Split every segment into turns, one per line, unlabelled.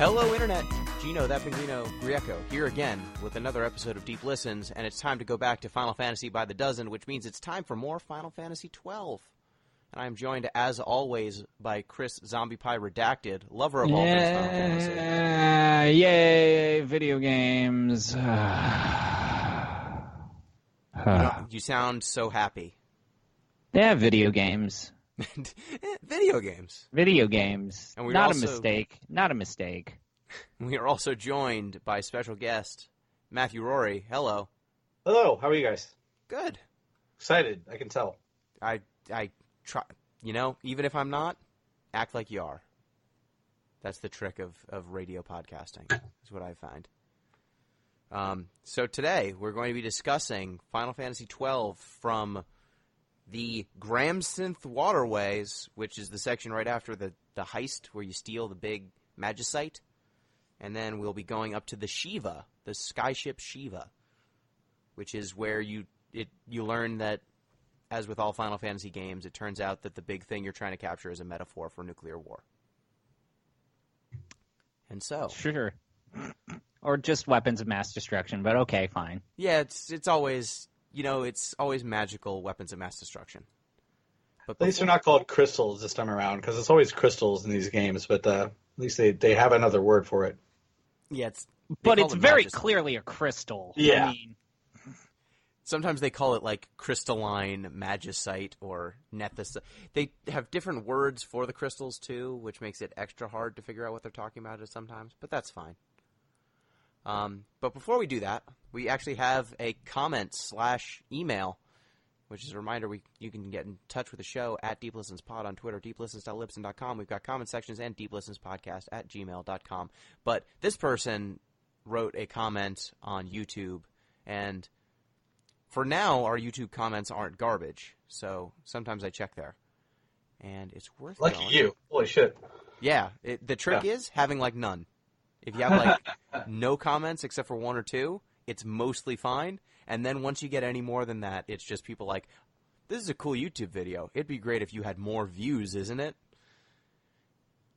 Hello, Internet. Gino, that Pinguino, Grieco, here again with another episode of Deep Listens, and it's time to go back to Final Fantasy by the dozen, which means it's time for more Final Fantasy XII. And I'm joined, as always, by Chris ZombiePie Redacted, lover of all things Final Fantasy.
Yay, video games.
You sound so happy.
Yeah, video games.
Video games.
Video games.
And
Not a mistake. Not a mistake.
We are also joined by special guest, Matthew Rorie. Hello.
Hello, how are you guys?
Good.
Excited, I can tell.
I try, even if I'm not, act like you are. That's the trick of radio podcasting, is what I find. So today, we're going to be discussing Final Fantasy XII from the Gramsynth Waterways, which is the section right after the heist where you steal the big Magicite. And then we'll be going up to the Shiva, the Skyship Shiva, which is where you learn that, as with all Final Fantasy games, it turns out that the big thing you're trying to capture is a metaphor for nuclear war. And so...
Sure. Or just weapons of mass destruction, but okay, fine.
Yeah, it's always... it's always magical weapons of mass destruction. But
at least they're not called crystals this time around, because it's always crystals in these games, but at least they have another word for it.
Yeah,
but it's very clearly a crystal.
Yeah.
I mean...
Sometimes they call it, like, crystalline magicite or nethicite. They have different words for the crystals, too, which makes it extra hard to figure out what they're talking about sometimes, but that's fine. But before we do that, we actually have a comment/email, which is a reminder you can get in touch with the show at DeepListensPod on Twitter, deeplistens.libsyn.com. We've got comment sections and deeplistenspodcast@gmail.com. But this person wrote a comment on YouTube, and for now, our YouTube comments aren't garbage, so sometimes I check there. And it's worth
Lucky
going.
you. Holy shit.
Yeah, the trick is having, like, none. If you have, like, no comments except for one or two, it's mostly fine. And then once you get any more than that, it's just people like, this is a cool YouTube video. It'd be great if you had more views, isn't it?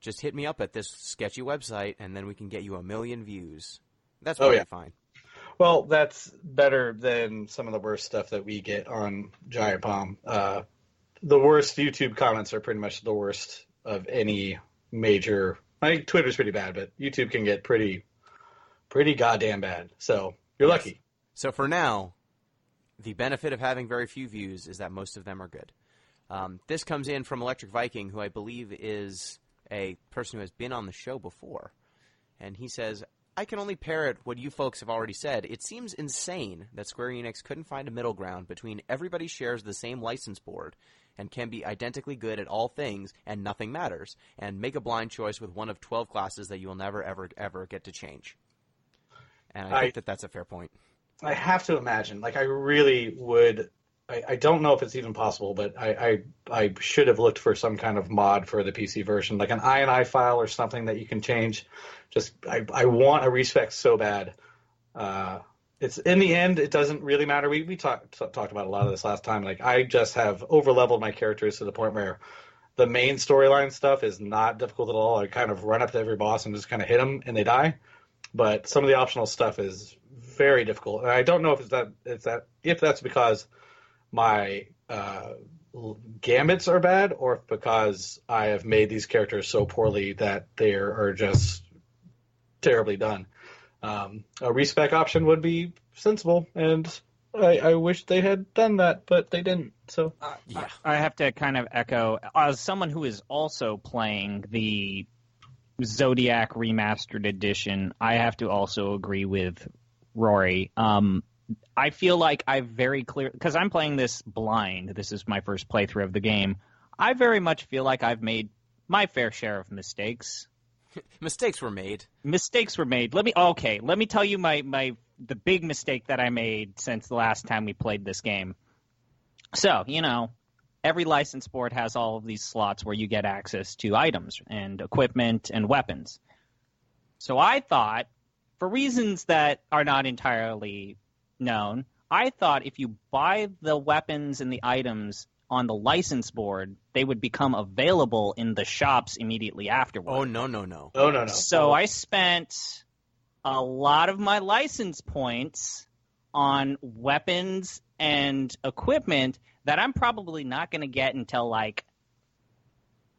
Just hit me up at this sketchy website, and then we can get you 1 million views. That's probably fine.
Well, that's better than some of the worst stuff that we get on Giant Bomb. The worst YouTube comments are pretty much the worst of any major... I think Twitter's pretty bad, but YouTube can get pretty goddamn bad. So you're lucky.
So for now, the benefit of having very few views is that most of them are good. This comes in from Electric Viking, who I believe is a person who has been on the show before. And he says, I can only parrot what you folks have already said. It seems insane that Square Enix couldn't find a middle ground between everybody shares the same license board and can be identically good at all things and nothing matters, and make a blind choice with one of 12 classes that you will never, ever, ever get to change. And I think that's a fair point.
I have to imagine. Like, I really would... I don't know if it's even possible, but I should have looked for some kind of mod for the PC version, like an INI file or something that you can change. Just I want a respec so bad. It's in the end, it doesn't really matter. We talked about a lot of this last time. Like, I just have over-leveled my characters to the point where the main storyline stuff is not difficult at all. I kind of run up to every boss and just kind of hit them and they die. But some of the optional stuff is very difficult. And I don't know if that's because my gambits are bad, or because I have made these characters so poorly that they are just terribly done. A respec option would be sensible, and I wish they had done that, but they didn't. So
yeah,
I have to kind of echo, as someone who is also playing the Zodiac Remastered Edition, I have to also agree with Rorie. I feel like I very clear, because I'm playing this blind. This is my first playthrough of the game. I very much feel like I've made my fair share of mistakes.
Mistakes were made.
Mistakes were made. Let me tell you the big mistake that I made since the last time we played this game. So, every license board has all of these slots where you get access to items and equipment and weapons. So I thought, for reasons that are not entirely known, I thought if you buy the weapons and the items on the license board, they would become available in the shops immediately afterwards.
Oh, no.
Oh, no.
So I spent a lot of my license points on weapons and equipment that I'm probably not going to get until, like,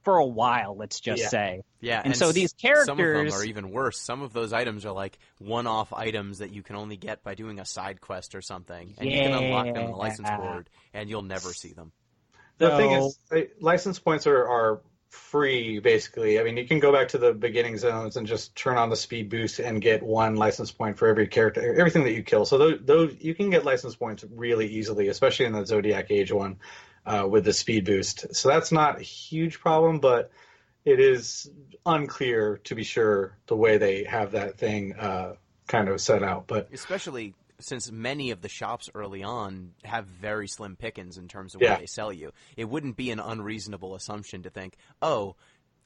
for a while, let's just say.
Yeah,
and so these characters...
Some of them are even worse. Some of those items are like one-off items that you can only get by doing a side quest or something. And you can unlock them on the license board, and you'll never see them.
The thing is, license points are free, basically. I mean, you can go back to the beginning zones and just turn on the speed boost and get 1 license point for every character, everything that you kill. So those you can get license points really easily, especially in the Zodiac Age one with the speed boost. So that's not a huge problem, but it is unclear, to be sure, the way they have that thing kind of set out. But
especially since many of the shops early on have very slim pickings in terms of what they sell you. It wouldn't be an unreasonable assumption to think, oh,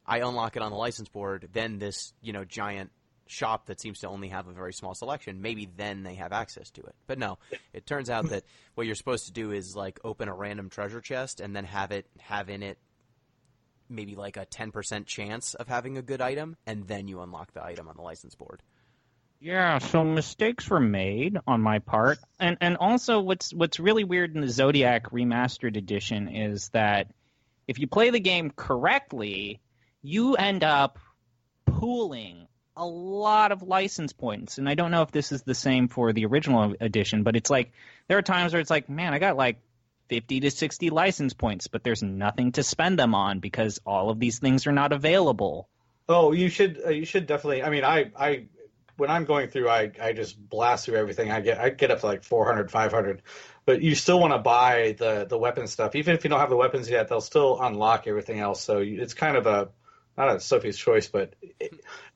I unlock it on the license board, then this, giant shop that seems to only have a very small selection, maybe then they have access to it. But no, it turns out that what you're supposed to do is like open a random treasure chest and then have in it maybe like a 10% chance of having a good item, and then you unlock the item on the license board.
Yeah, so mistakes were made on my part. And also what's really weird in the Zodiac Remastered Edition is that if you play the game correctly, you end up pooling a lot of license points. And I don't know if this is the same for the original edition, but it's like there are times where it's like, man, I got like 50 to 60 license points, but there's nothing to spend them on because all of these things are not available.
Oh, you should definitely. I mean, I when I'm going through, I just blast through everything. I get up to like 400, 500, but you still want to buy the weapon stuff. Even if you don't have the weapons yet, they'll still unlock everything else. So it's kind of not a Sophie's choice, but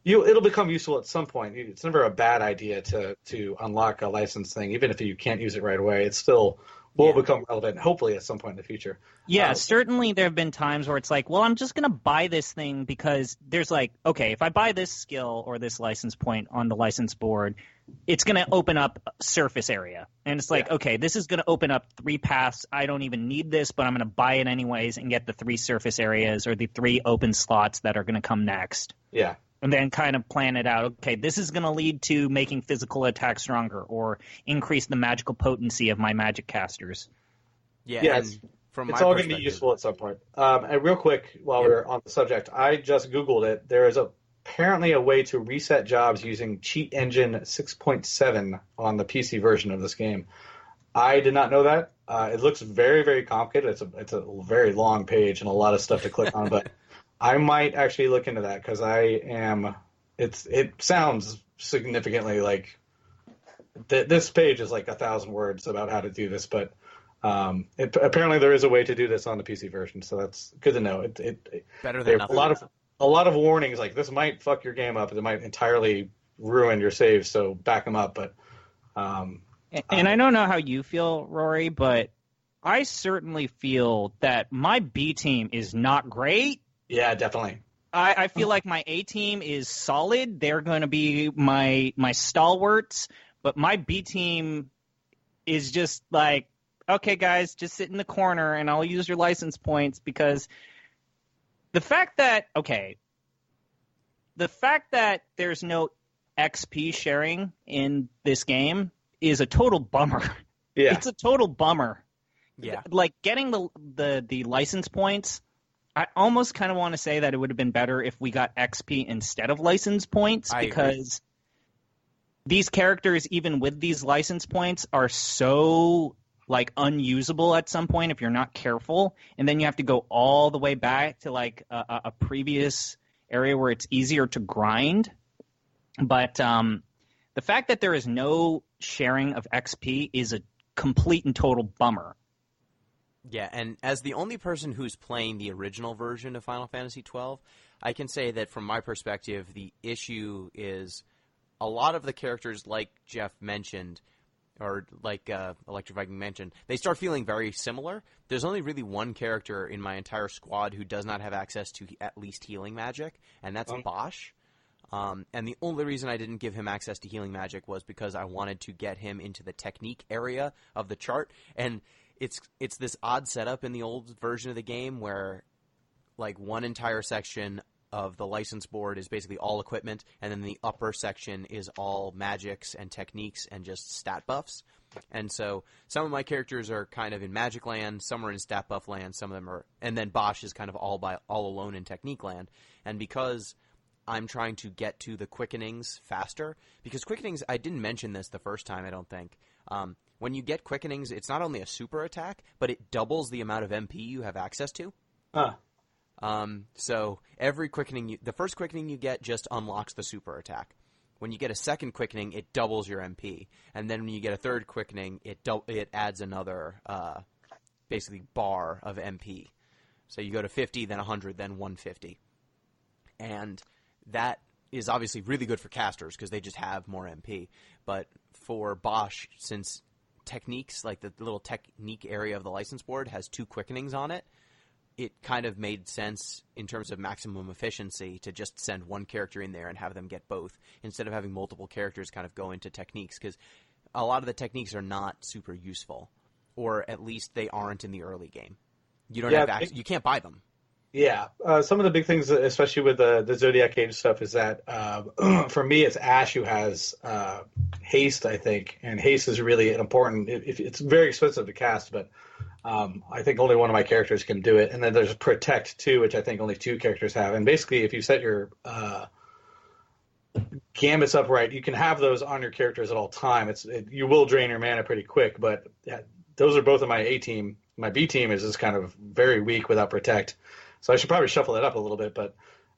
it'll become useful at some point. It's never a bad idea to unlock a license thing, even if you can't use it right away. It still will become relevant, hopefully, at some point in the future.
Yeah, certainly there have been times where it's like, well, I'm just going to buy this thing because there's like, okay, if I buy this skill or this license point on the license board, it's going to open up surface area. And it's like, okay, this is going to open up 3 paths. I don't even need this, but I'm going to buy it anyways and get the 3 surface areas or the 3 open slots that are going to come next.
Yeah.
And then kind of plan it out. Okay, this is going to lead to making physical attacks stronger or increase the magical potency of my magic casters.
Yeah,
it's all going to be useful at some point. And real quick, while we're on the subject, I just Googled it. There is apparently a way to reset jobs using Cheat Engine 6.7 on the PC version of this game. I did not know that. It looks very, very complicated. It's a very long page and a lot of stuff to click on, but I might actually look into that because it sounds significantly like this page is like 1,000 words about how to do this, but apparently there is a way to do this on the PC version, so that's good to know.
Better than nothing.
A lot of warnings like this might fuck your game up. It might entirely ruin your saves, so back them up. But
and I don't know how you feel, Rory, but I certainly feel that my B team is not great.
Yeah, definitely.
I feel like my A team is solid. They're going to be my stalwarts, but my B team is just like, okay, guys, just sit in the corner and I'll use your license points because the fact that there's no XP sharing in this game is a total bummer.
Yeah.
It's a total bummer.
Yeah.
Like getting the license points, I almost kind of want to say that it would have been better if we got XP instead of license points because these characters, even with these license points, are so like unusable at some point if you're not careful, and then you have to go all the way back to like a previous area where it's easier to grind. But the fact that there is no sharing of XP is a complete and total bummer.
Yeah, and as the only person who's playing the original version of Final Fantasy XII, I can say that from my perspective, the issue is a lot of the characters, like Jeff mentioned, or like Electric Viking mentioned, they start feeling very similar. There's only really one character in my entire squad who does not have access to at least healing magic, and that's Bosch. And the only reason I didn't give him access to healing magic was because I wanted to get him into the technique area of the chart. And it's this odd setup in the old version of the game where like one entire section of the license board is basically all equipment, and then the upper section is all magics and techniques and just stat buffs. And so some of my characters are kind of in Magic Land, some are in Stat Buff Land, some of them are, and then Bosch is kind of all alone in Technique Land. And because I'm trying to get to the quickenings faster, because quickenings, I didn't mention this the first time, I don't think. When you get quickenings, it's not only a super attack, but it doubles the amount of MP you have access to. So every quickening, the first quickening you get just unlocks the super attack. When you get a second quickening, it doubles your MP, and then when you get a third quickening, it adds another basically bar of MP. So you go to 50, then 100, then 150, and that is obviously really good for casters because they just have more MP. But for Bosch, since techniques, like the little technique area of the license board, has 2 quickenings on it, it kind of made sense in terms of maximum efficiency to just send one character in there and have them get both instead of having multiple characters kind of go into techniques, because a lot of the techniques are not super useful, or at least they aren't in the early game. You don't have access, you can't buy them.
Yeah, some of the big things, especially with the Zodiac Age stuff, is that for me, it's Ash who has haste, I think, and haste is really important. It's very expensive to cast, but I think only one of my characters can do it. And then there's Protect too, which I think only 2 characters have. And basically, if you set your gambits up right, you can have those on your characters at all time. You will drain your mana pretty quick, but those are both of my A team. My B team is just kind of very weak without Protect. So I should probably shuffle it up a little bit, but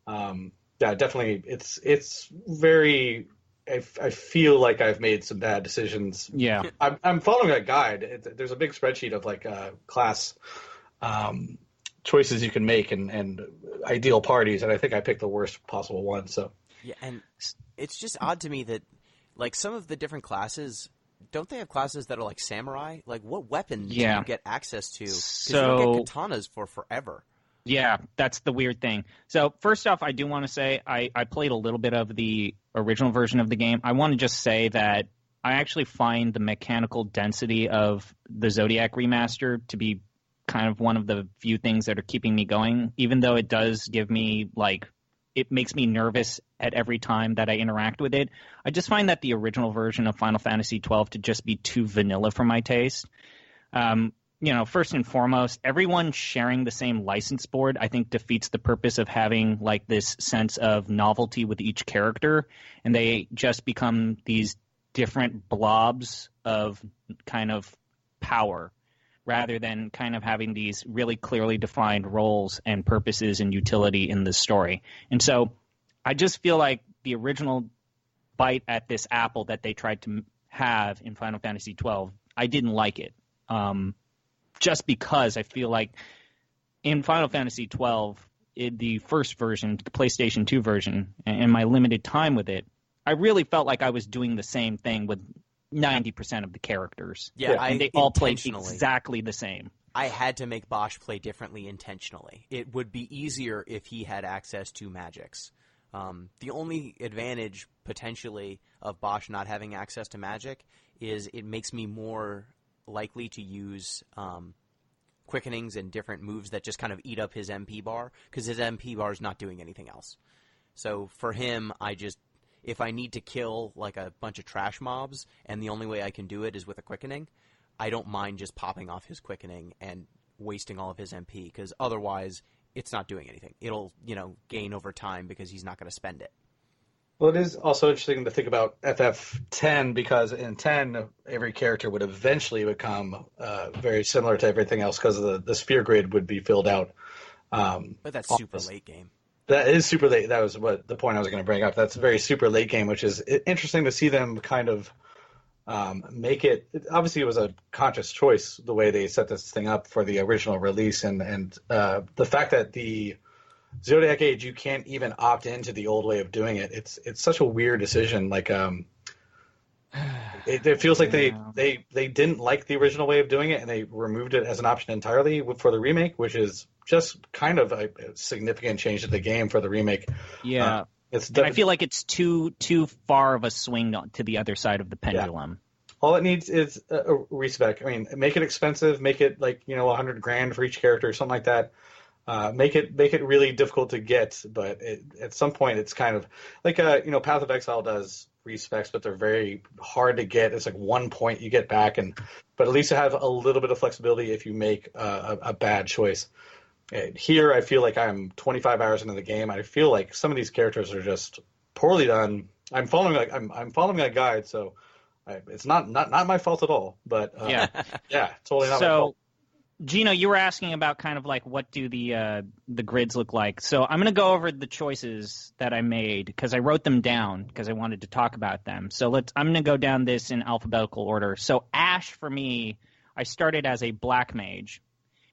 yeah, definitely, it's very. I feel like I've made some bad decisions.
Yeah,
I'm following a guide. There's a big spreadsheet of like class choices you can make and ideal parties, and I think I picked the worst possible one. So
yeah, and it's just odd to me that like some of the different classes. Don't they have classes that are like samurai? Like, what weapons do you get access to? Because you don't get katanas for forever.
Yeah, that's the weird thing. So first off, I do want to say I played a little bit of the original version of the game. I want to just say that I actually find the mechanical density of the Zodiac remaster to be kind of one of the few things that are keeping me going, even though it does give me, like, it makes me nervous at every time that I interact with it. I just find that the original version of Final Fantasy XII to just be too vanilla for my taste. First and foremost, everyone sharing the same license board, I think, defeats the purpose of having like this sense of novelty with each character, and they just become these different blobs of kind of power rather than kind of having these really clearly defined roles and purposes and utility in the story. And so I just feel like the original bite at this apple that they tried to have in Final Fantasy XII, I didn't like it. Just because I feel like in Final Fantasy XII, the first version, the PlayStation 2 version, and my limited time with it, I really felt like I was doing the same thing with 90% of the characters.
Yeah,
and they all played exactly the same.
I had to make Bosch play differently intentionally. It would be easier if he had access to magics. The only advantage, potentially, of Bosch not having access to magic is it makes me more likely to use quickenings and different moves that just kind of eat up his MP bar, because his MP bar is not doing anything else. So for him, if I need to kill like a bunch of trash mobs and the only way I can do it is with a quickening, I don't mind just popping off his quickening and wasting all of his MP, because otherwise it's not doing anything. It'll, gain over time because he's not going to spend it.
Well, it is also interesting to think about FF10, because in 10, every character would eventually become very similar to everything else, because the sphere grid would be filled out.
But that's super late game.
That is super late. That was what the point I was going to bring up. That's a very super late game, which is interesting to see them kind of make it. Obviously, it was a conscious choice the way they set this thing up for the original release, and the fact that the Zodiac Age, you can't even opt into the old way of doing it. It's such a weird decision. Like, it feels like they didn't like the original way of doing it, and they removed it as an option entirely for the remake, which is just kind of a significant change to the game for the remake.
Yeah. And I feel like it's too far of a swing to the other side of the pendulum.
Yeah. All it needs is a respec. I mean, make it expensive, make it like, $100,000 for each character or something like that. Make it really difficult to get, but at some point it's kind of like Path of Exile does respecs, but they're very hard to get. It's like 1 point you get back, but at least you have a little bit of flexibility if you make a bad choice. Here, I feel like I'm 25 hours into the game. I feel like some of these characters are just poorly done. I'm following a guide, so it's not my fault at all. But yeah, totally not my fault.
Gino, you were asking about kind of like what do the grids look like. So I'm going to go over the choices that I made because I wrote them down because I wanted to talk about them. So I'm going to go down this in alphabetical order. So Ash, for me, I started as a black mage.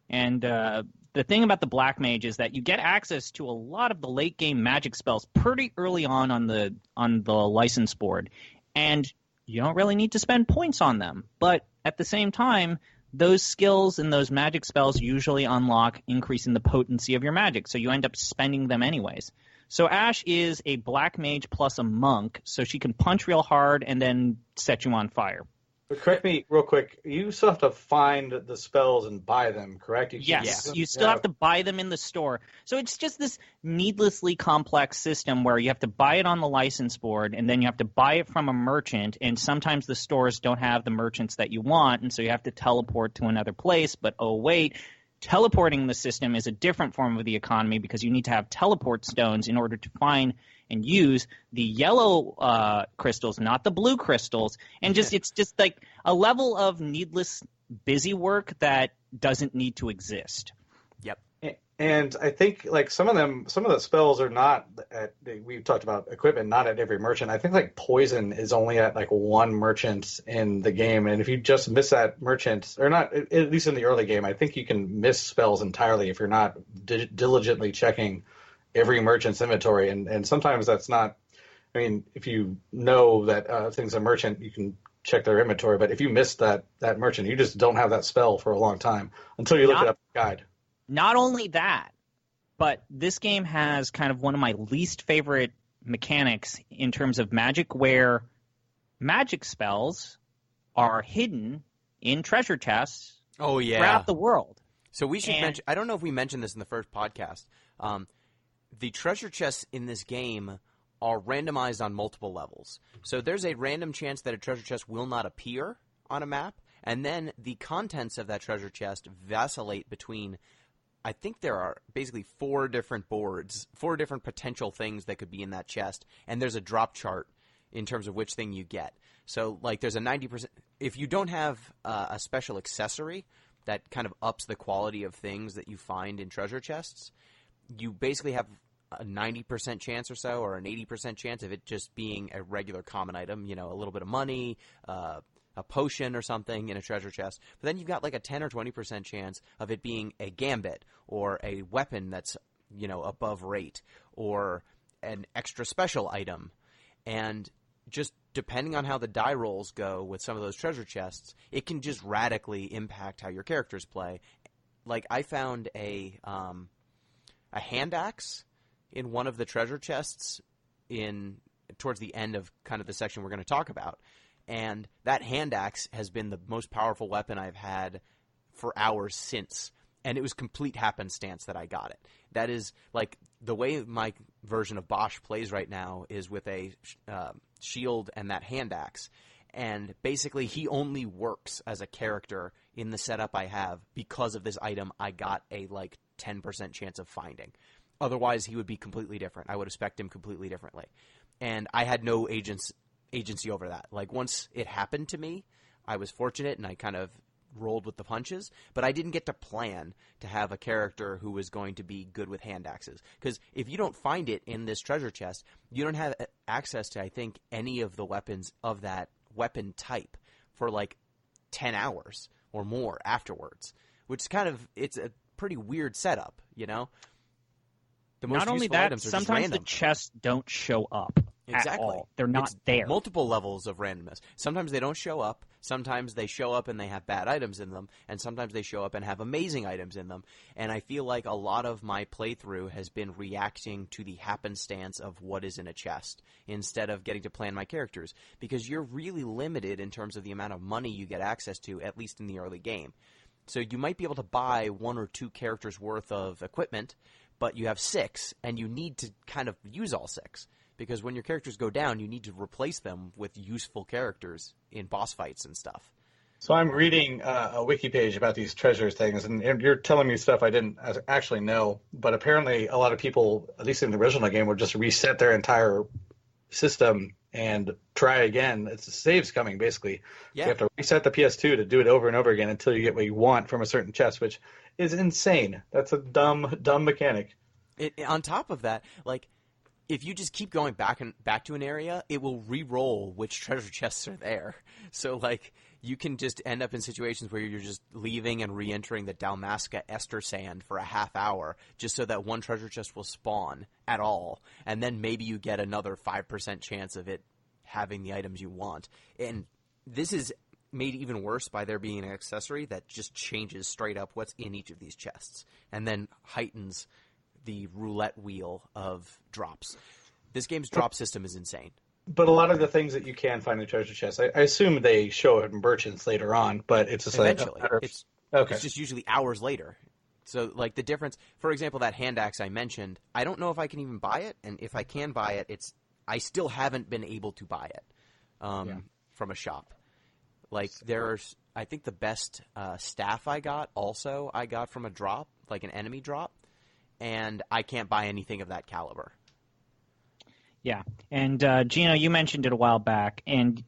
And the thing about the black mage is that you get access to a lot of the late game magic spells pretty early on the license board. And you don't really need to spend points on them. But at the same time, those skills and those magic spells usually unlock increasing the potency of your magic, so you end up spending them anyways. So Ash is a black mage plus a monk, so she can punch real hard and then set you on fire.
But correct me real quick, you still have to find the spells and buy them, correct?
Yes, you still have to buy them in the store. So it's just this needlessly complex system where you have to buy it on the license board, and then you have to buy it from a merchant, and sometimes the stores don't have the merchants that you want, and so you have to teleport to another place. But oh wait, teleporting the system is a different form of the economy because you need to have teleport stones in order to find and use the yellow crystals, not the blue crystals. And it's just like a level of needless busy work that doesn't need to exist.
Yep.
And I think like some of the spells are not we've talked about equipment, not at every merchant. I think like poison is only at like one merchant in the game. And if you just miss that merchant, or not, at least in the early game, I think you can miss spells entirely if you're not diligently checking every merchant's inventory. And sometimes that's not, I mean, if you know that thing's a merchant, you can check their inventory. But if you miss that merchant, you just don't have that spell for a long time until you look it up in the guide.
Not only that, but this game has kind of one of my least favorite mechanics in terms of magic, where magic spells are hidden in treasure chests throughout the world.
So we should mention, I don't know if we mentioned this in the first podcast, the treasure chests in this game are randomized on multiple levels. So there's a random chance that a treasure chest will not appear on a map, and then the contents of that treasure chest vacillate between, I think there are basically 4 different boards, 4 different potential things that could be in that chest, and there's a drop chart in terms of which thing you get. So, like, there's a 90%... If you don't have a special accessory that kind of ups the quality of things that you find in treasure chests, you basically have a 90% chance or so, or an 80% chance of it just being a regular common item, a little bit of money, a potion or something in a treasure chest. But then you've got like a 10 or 20% chance of it being a gambit or a weapon that's, above rate, or an extra special item. And just depending on how the die rolls go with some of those treasure chests, it can just radically impact how your characters play. Like, I found a hand axe in one of the treasure chests towards the end of kind of the section we're going to talk about. And that hand axe has been the most powerful weapon I've had for hours since. And it was complete happenstance that I got it. That is, like, the way my version of Bosch plays right now is with a shield and that hand axe. And basically, he only works as a character in the setup I have because of this item I got a, 10% chance of finding. Otherwise, he would be completely different. I would have spec'd him completely differently. And I had no agency over that. Like, once it happened to me, I was fortunate and I kind of rolled with the punches, but I didn't get to plan to have a character who was going to be good with hand axes. Because if you don't find it in this treasure chest, you don't have access to, I think, any of the weapons of that weapon type for 10 hours or more afterwards, which it's a pretty weird setup, The most
Not only
useful
that,
items are
sometimes
just
the chests don't show up.
Exactly.
at all. They're not there.
Multiple levels of randomness. Sometimes they don't show up. Sometimes they show up and they have bad items in them. And sometimes they show up and have amazing items in them. And I feel like a lot of my playthrough has been reacting to the happenstance of what is in a chest instead of getting to plan my characters. Because you're really limited in terms of the amount of money you get access to, at least in the early game. So you might be able to buy 1 or 2 characters worth of equipment, but you have 6, and you need to kind of use all 6. Because when your characters go down, you need to replace them with useful characters in boss fights and stuff.
So I'm reading a wiki page about these treasures things, and you're telling me stuff I didn't actually know. But apparently a lot of people, at least in the original game, would just reset their entire system and try again. It's the saves coming, basically.
Yeah.
You have to reset the PS2 to do it over and over again until you get what you want from a certain chest, which is insane. That's a dumb mechanic.
On top of that, like, if you just keep going back to an area, it will re-roll which treasure chests are there. So, like, you can just end up in situations where you're just leaving and re-entering the Dalmasca Ester Sand for a half hour just so that one treasure chest will spawn at all. And then maybe you get another 5% chance of it having the items you want. And this is made even worse by there being an accessory that just changes straight up what's in each of these chests and then heightens the roulette wheel of drops. This game's drop system is insane.
But a lot of the things that you can find in treasure chests, I assume they show it in merchants later on, but it's just
eventually.
Okay.
It's just usually hours later. So, like, the difference, for example, that hand axe I mentioned, I don't know if I can even buy it, and if I can buy it, I still haven't been able to buy it from a shop. Like, I think the best staff I got from a drop, like an enemy drop, and I can't buy anything of that caliber.
Yeah, and Gino, you mentioned it a while back, and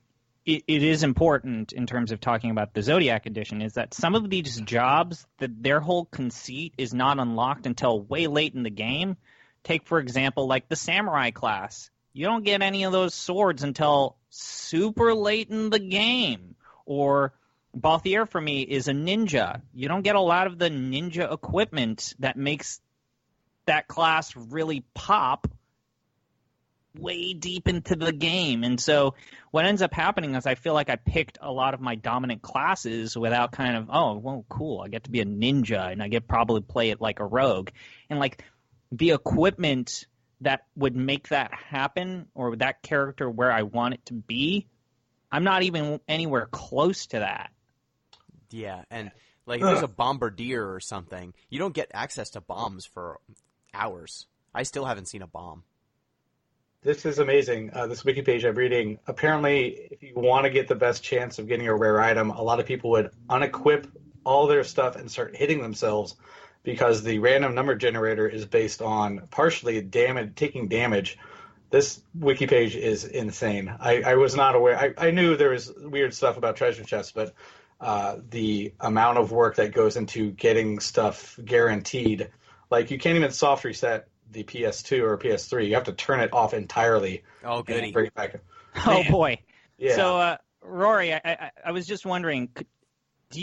it is important in terms of talking about the Zodiac Edition, is that some of these jobs, that their whole conceit is not unlocked until way late in the game. Take, for example, like the Samurai class. You don't get any of those swords until super late in the game. Or Balthier, for me, is a ninja. You don't get a lot of the ninja equipment that makes that class really pop way deep into the game. And so what ends up happening is I feel like I picked a lot of my dominant classes without kind of, oh, well, cool, I get to be a ninja and I get probably play it like a rogue. And like the equipment that would make that happen or that character where I want it to be, I'm not even anywhere close to that.
Yeah, and like if there's a bombardier or something, you don't get access to bombs for hours. I still haven't seen a bomb.
This is amazing. This wiki page I'm reading, apparently if you want to get the best chance of getting a rare item, a lot of people would unequip all their stuff and start hitting themselves because the random number generator is based on partially taking damage. This wiki page is insane. I was not aware. I knew there was weird stuff about treasure chests, but the amount of work that goes into getting stuff guaranteed, like you can't even soft reset the PS2 or PS3. You have to turn it off entirely.
Oh, goody.
Bring it back.
Oh, boy.
Yeah.
So, Rorie, I was just wondering, do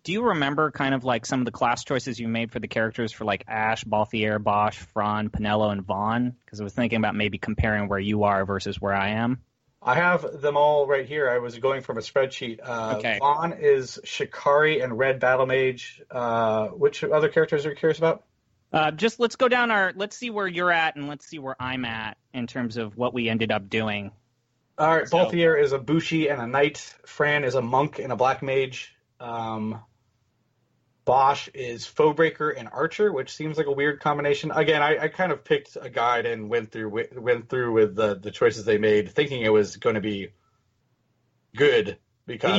you remember kind of like some of the class choices you made for the characters for like Ash, Balthier, Bosch, Fran, Pinello, and Vaughn? Because I was thinking about maybe comparing where you are versus where I am.
I have them all right here. I was going from a spreadsheet.
Okay.
Vaughn is Shikari and Red Battle Mage. Which other characters are you curious about?
Just let's go down let's see where you're at and let's see where I'm at in terms of what we ended up doing.
All right, Balthier is a Bushi and a Knight. Fran is a Monk and a Black Mage. Bosch is Foebreaker and Archer, which seems like a weird combination. Again, I kind of picked a guide and went through with the choices they made, thinking it was going to be good because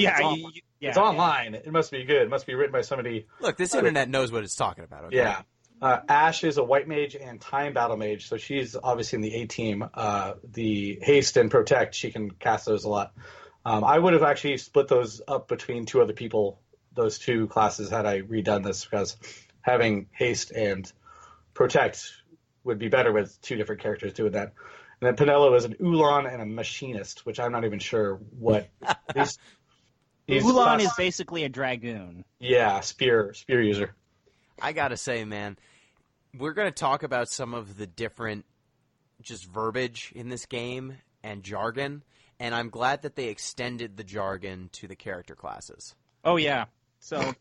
it's online. It must be good. It must be written by somebody.
Look, this internet knows what it's talking about. Okay?
Yeah. Ash is a White Mage and Time Battle Mage, so she's obviously in the A team. The Haste and Protect, she can cast those a lot. I would have actually split those up between two other people, those two classes, had I redone this, because having Haste and Protect would be better with two different characters doing that. And then Pinello is an Ulan and a Machinist, which I'm not even sure what.
Ulan is basically a Dragoon.
Yeah, spear user.
I gotta say, man, we're going to talk about some of the different just verbiage in this game, and jargon, and I'm glad that they extended the jargon to the character classes.
Oh, yeah. So,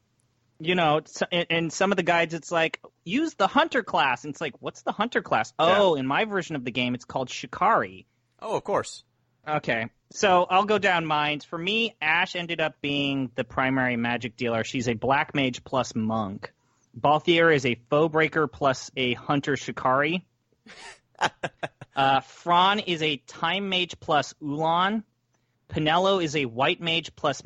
in some of the guides, it's like, use the hunter class. And it's like, what's the hunter class?
Yeah.
Oh, in my version of the game, it's called Shikari.
Oh, of course.
Okay. So I'll go down mines. For me, Ashe ended up being the primary magic dealer. She's a black mage plus monk. Balthier is a foe breaker plus a hunter Shikari. Fran is a time mage plus Ulan. Pinello is a white mage plus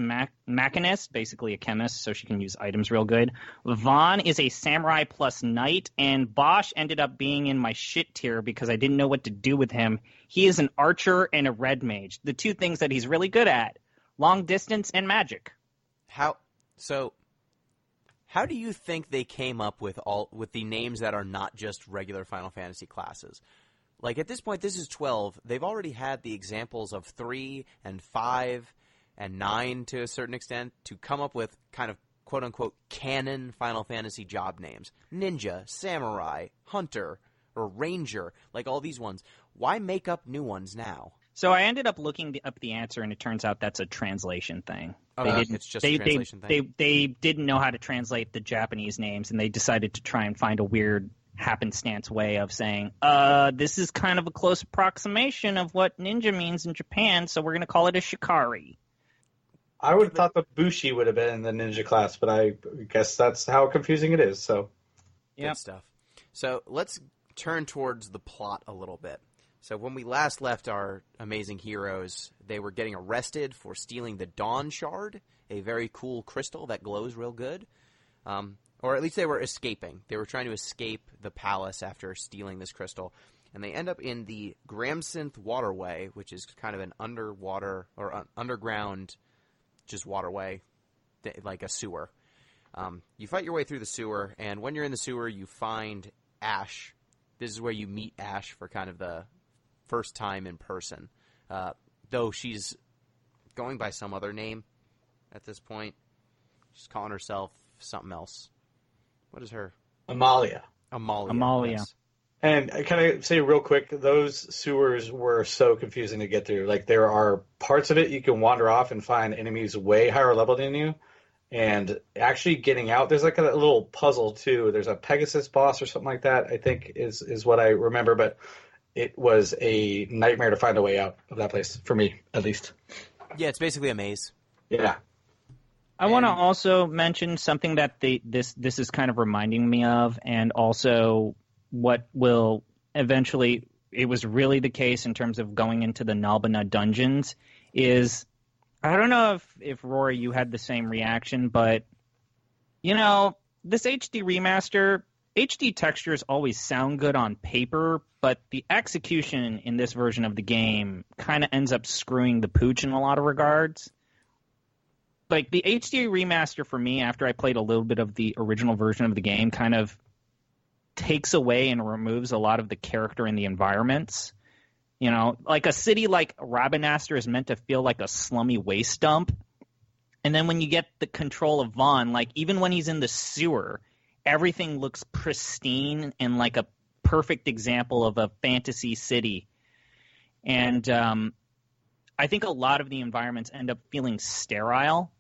machinist, basically a chemist, so she can use items real good. Vaughn is a samurai plus knight, and Bosch ended up being in my shit tier because I didn't know what to do with him. He is an archer and a red mage, the two things that he's really good at, long distance and magic.
How do you think they came up with the names that are not just regular Final Fantasy classes? Like, at this point, this is 12. They've already had the examples of 3 and 5 and 9 to a certain extent to come up with kind of quote-unquote canon Final Fantasy job names. Ninja, Samurai, Hunter, or Ranger, like all these ones. Why make up new ones now?
So I ended up looking up the answer, and it turns out that's a translation thing.
It's just a translation thing?
They didn't know how to translate the Japanese names, and they decided to try and find a weird happenstance way of saying, this is kind of a close approximation of what ninja means in Japan, so we're going to call it a Shikari.
I would have thought the Bushi would have been in the ninja class, but I guess that's how confusing it is. So,
Good stuff. So let's turn towards the plot a little bit. So when we last left our amazing heroes, they were getting arrested for stealing the Dawn Shard, a very cool crystal that glows real good. Or at least they were escaping. They were trying to escape the palace after stealing this crystal. And they end up in the Gramsynth waterway, which is kind of an underwater or underground just waterway, like a sewer. You fight your way through the sewer, and when you're in the sewer, you find Ashe. This is where you meet Ashe for kind of the first time in person. Though she's going by some other name at this point. She's calling herself something else. What is her?
Amalia.
Yes.
And can I say real quick, those sewers were so confusing to get through. Like, there are parts of it you can wander off and find enemies way higher level than you. And actually getting out, there's like a little puzzle too. There's a Pegasus boss or something like that, I think is what I remember. But it was a nightmare to find a way out of that place, for me, at least.
Yeah, it's basically a maze.
Yeah.
I want to also mention something that this is kind of reminding me of, and also what will eventually, it was really the case in terms of going into the Nalbana dungeons, is, I don't know if Rorie, you had the same reaction, but, this HD remaster, HD textures always sound good on paper, but the execution in this version of the game kind of ends up screwing the pooch in a lot of regards. Like, the HD remaster for me, after I played a little bit of the original version of the game, kind of takes away and removes a lot of the character in the environments. Like a city like Rabanastre is meant to feel like a slummy waste dump. And then when you get the control of Vaughn, like, even when he's in the sewer, everything looks pristine and like a perfect example of a fantasy city. And I think a lot of the environments end up feeling sterile.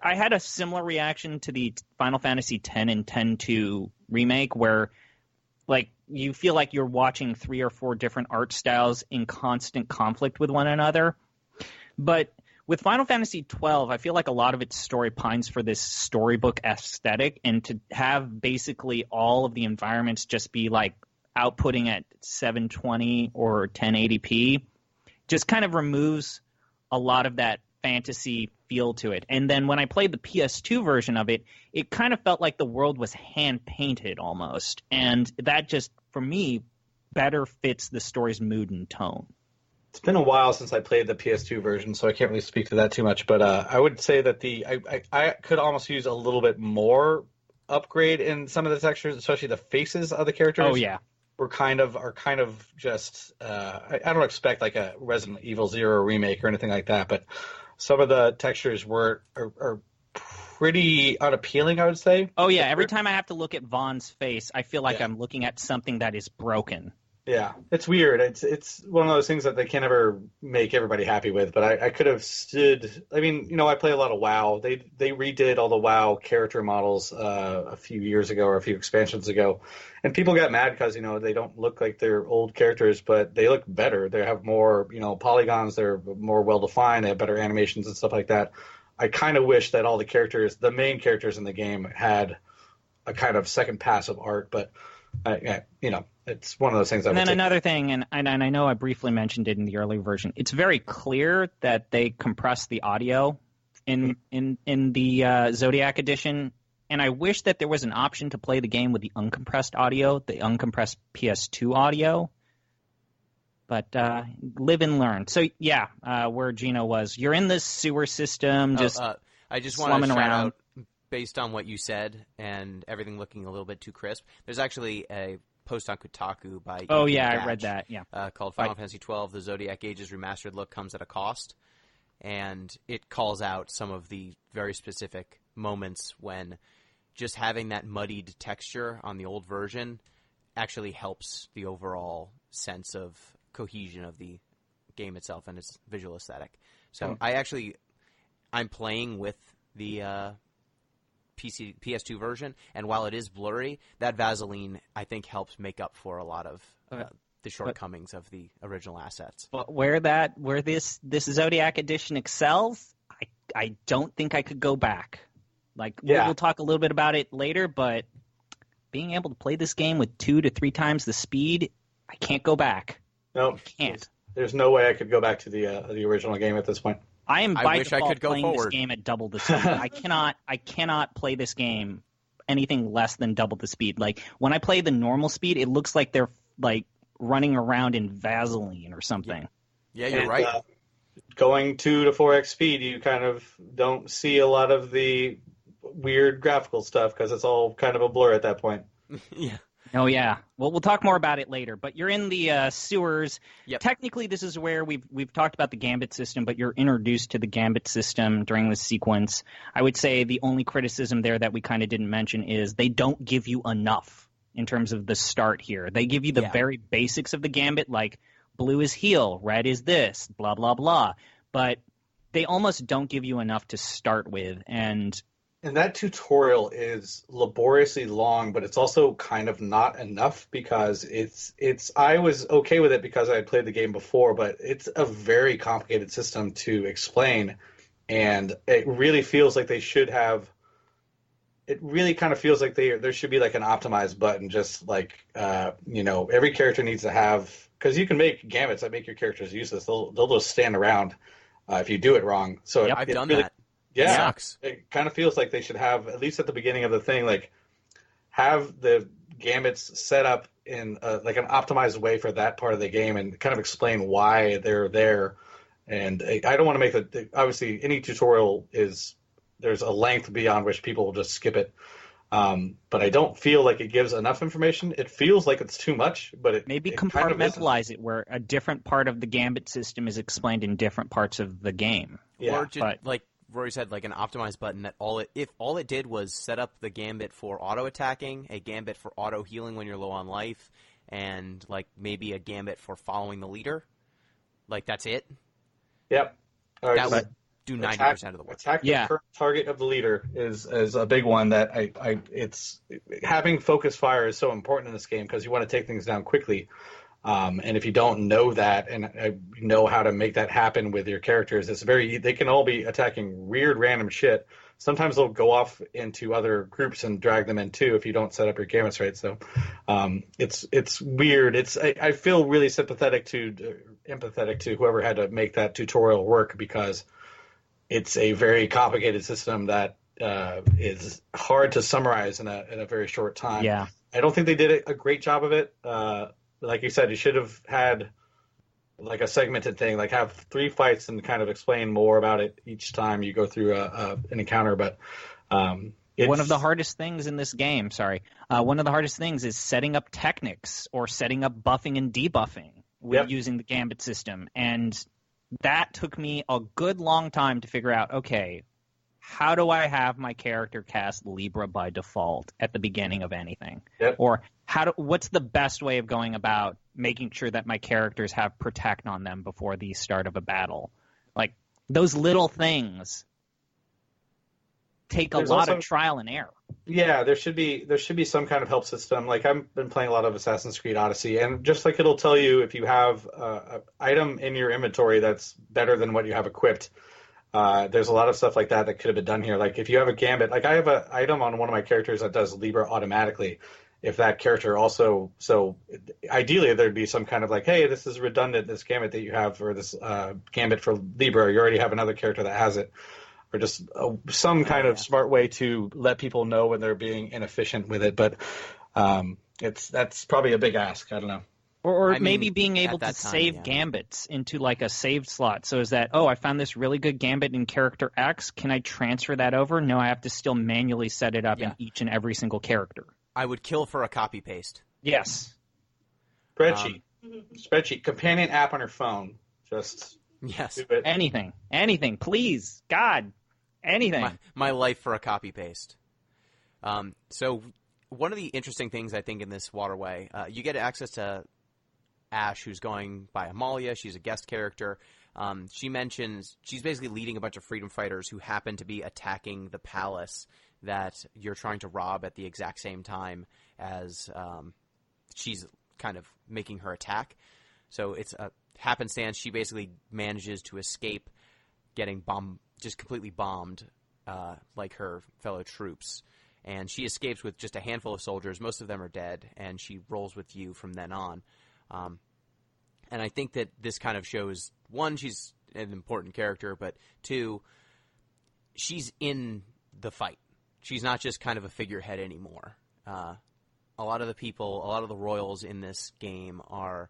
I had a similar reaction to the Final Fantasy X and X-2 remake, where like you feel like you're watching 3 or 4 different art styles in constant conflict with one another. But with Final Fantasy XII, I feel like a lot of its story pines for this storybook aesthetic, and to have basically all of the environments just be like outputting at 720 or 1080p just kind of removes a lot of that fantasy feel to it. And then when I played the PS2 version of it, it kind of felt like the world was hand-painted almost. And that just, for me, better fits the story's mood and tone.
It's been a while since I played the PS2 version, so I can't really speak to that too much. But I would say that I could almost use a little bit more upgrade in some of the textures, especially the faces of the characters.
Oh, yeah.
Are kind of just I don't expect like a Resident Evil 0 remake or anything like that, but some of the textures are pretty unappealing, I would say.
Oh yeah, every time I have to look at Vaughn's face, I feel like I'm looking at something that is broken.
Yeah, it's weird. It's one of those things that they can't ever make everybody happy with. But I could have stood. I mean, I play a lot of WoW. They redid all the WoW character models a few years ago or a few expansions ago, and people got mad because they don't look like their old characters, but they look better. They have more polygons. They're more well defined. They have better animations and stuff like that. I kind of wish that all the characters, the main characters in the game, had a kind of second pass of art, but it's one of those things.
And then another thing, and I know I briefly mentioned it in the earlier version. It's very clear that they compress the audio in the Zodiac edition, and I wish that there was an option to play the game with the uncompressed audio, the uncompressed PS2 audio. But live and learn. So yeah, where Gino was, you're in this sewer system, just
I just want to shout
around.
out, based on what you said and everything looking a little bit too crisp. There's actually a post on Kotaku by
Oh
Ethan
yeah,
Gatch,
I read that. Yeah,
called Final Fantasy XII: The Zodiac Ages Remastered Look Comes at a Cost, and it calls out some of the very specific moments when just having that muddied texture on the old version actually helps the overall sense of cohesion of the game itself and its visual aesthetic. So I'm playing with the PS2 version, and while it is blurry, that Vaseline I think helps make up for a lot of the shortcomings of the original assets.
But where this Zodiac edition excels, I don't think I could go back. Like we'll talk a little bit about it later, but being able to play this game with 2 to 3 times the speed, I can't go back.
No,
can't.
There's no way I could go back to the original game at this point.
I am by
wish I
default
could go
playing
forward.
this game at double the speed. I cannot play this game anything less than double the speed. Like when I play the normal speed, it looks like they're like running around in Vaseline or something.
Yeah, you're right.
Going 2 to 4x speed, you kind of don't see a lot of the weird graphical stuff because it's all kind of a blur at that point.
Yeah.
Oh, yeah. Well, we'll talk more about it later. But you're in the sewers.
Yep.
Technically, this is where we've talked about the Gambit system, but you're introduced to the Gambit system during this sequence. I would say the only criticism there that we kind of didn't mention is they don't give you enough in terms of the start here. They give you the very basics of the Gambit, like blue is heal, red is this, blah, blah, blah. But they almost don't give you enough to start with, and
that tutorial is laboriously long, but it's also kind of not enough because I was okay with it because I had played the game before, but it's a very complicated system to explain, and it really feels like they should have. It really kind of feels like there should be like an optimized button, just like every character needs to have, because you can make gambits that make your characters useless. They'll just stand around if you do it wrong. So
I've done that.
Yeah,
it sucks.
It kind of feels like they should have, at least at the beginning of the thing, like have the gambits set up in like an optimized way for that part of the game and kind of explain why they're there. And I don't want to make obviously any tutorial there's a length beyond which people will just skip it. But I don't feel like it gives enough information. It feels like it's too much, but it
compartmentalize it where a different part of the Gambit system is explained in different parts of the game.
Yeah, or just, like Rory said, like an optimized button that if all it did was set up the gambit for auto attacking, a gambit for auto healing when you're low on life, and like maybe a gambit for following the leader. Like that's it.
Yep.
That would do 90% of the work.
Attack the current target of the leader is a big one that it's having focus fire is so important in this game because you want to take things down quickly. And if you don't know that and know how to make that happen with your characters, they can all be attacking weird random shit. Sometimes they'll go off into other groups and drag them in too if you don't set up your gambits right. So it's weird. I feel really empathetic to whoever had to make that tutorial work because it's a very complicated system that is hard to summarize in a very short time.
Yeah.
I don't think they did a great job of it. Like you said, you should have had like a segmented thing, like have 3 fights and kind of explain more about it each time you go through an encounter. But
one of the hardest things in this game, one of the hardest things is setting up techniques or setting up buffing and debuffing with using the Gambit system. And that took me a good long time to figure out, okay, how do I have my character cast Libra by default at the beginning of anything?
Yep.
Or what's the best way of going about making sure that my characters have protect on them before the start of a battle. Like, those little things take a lot of trial and error.
Yeah, there should be some kind of help system. Like, I've been playing a lot of Assassin's Creed Odyssey, and just like it'll tell you if you have an item in your inventory that's better than what you have equipped. There's a lot of stuff like that could have been done here. Like, if you have a gambit, like I have an item on one of my characters that does Libra automatically. If that character also, so ideally there'd be some kind of like, hey, this is redundant, this gambit that you have, or this gambit for Libra, you already have another character that has it, or just some kind of smart way to let people know when they're being inefficient with it. But that's probably a big ask. I don't know.
Or maybe being able to save gambits into like a saved slot. So is that, I found this really good gambit in character X. Can I transfer that over? No, I have to still manually set it up in each and every single character.
I would kill for a copy paste.
Yes.
Spreadsheet. Companion app on your phone. Just do it.
Anything. Please. God. Anything.
My life for a copy paste. So one of the interesting things I think in this waterway, you get access to Ash, who's going by Amalia. She's a guest character. She mentions she's basically leading a bunch of freedom fighters who happen to be attacking the palace that you're trying to rob at the exact same time as she's kind of making her attack. So it's a happenstance. She basically manages to escape getting just completely bombed like her fellow troops. And she escapes with just a handful of soldiers. Most of them are dead, and she rolls with you from then on. And I think that this kind of shows, one, she's an important character, but two, she's in the fight. She's not just kind of a figurehead anymore. A lot of the royals in this game are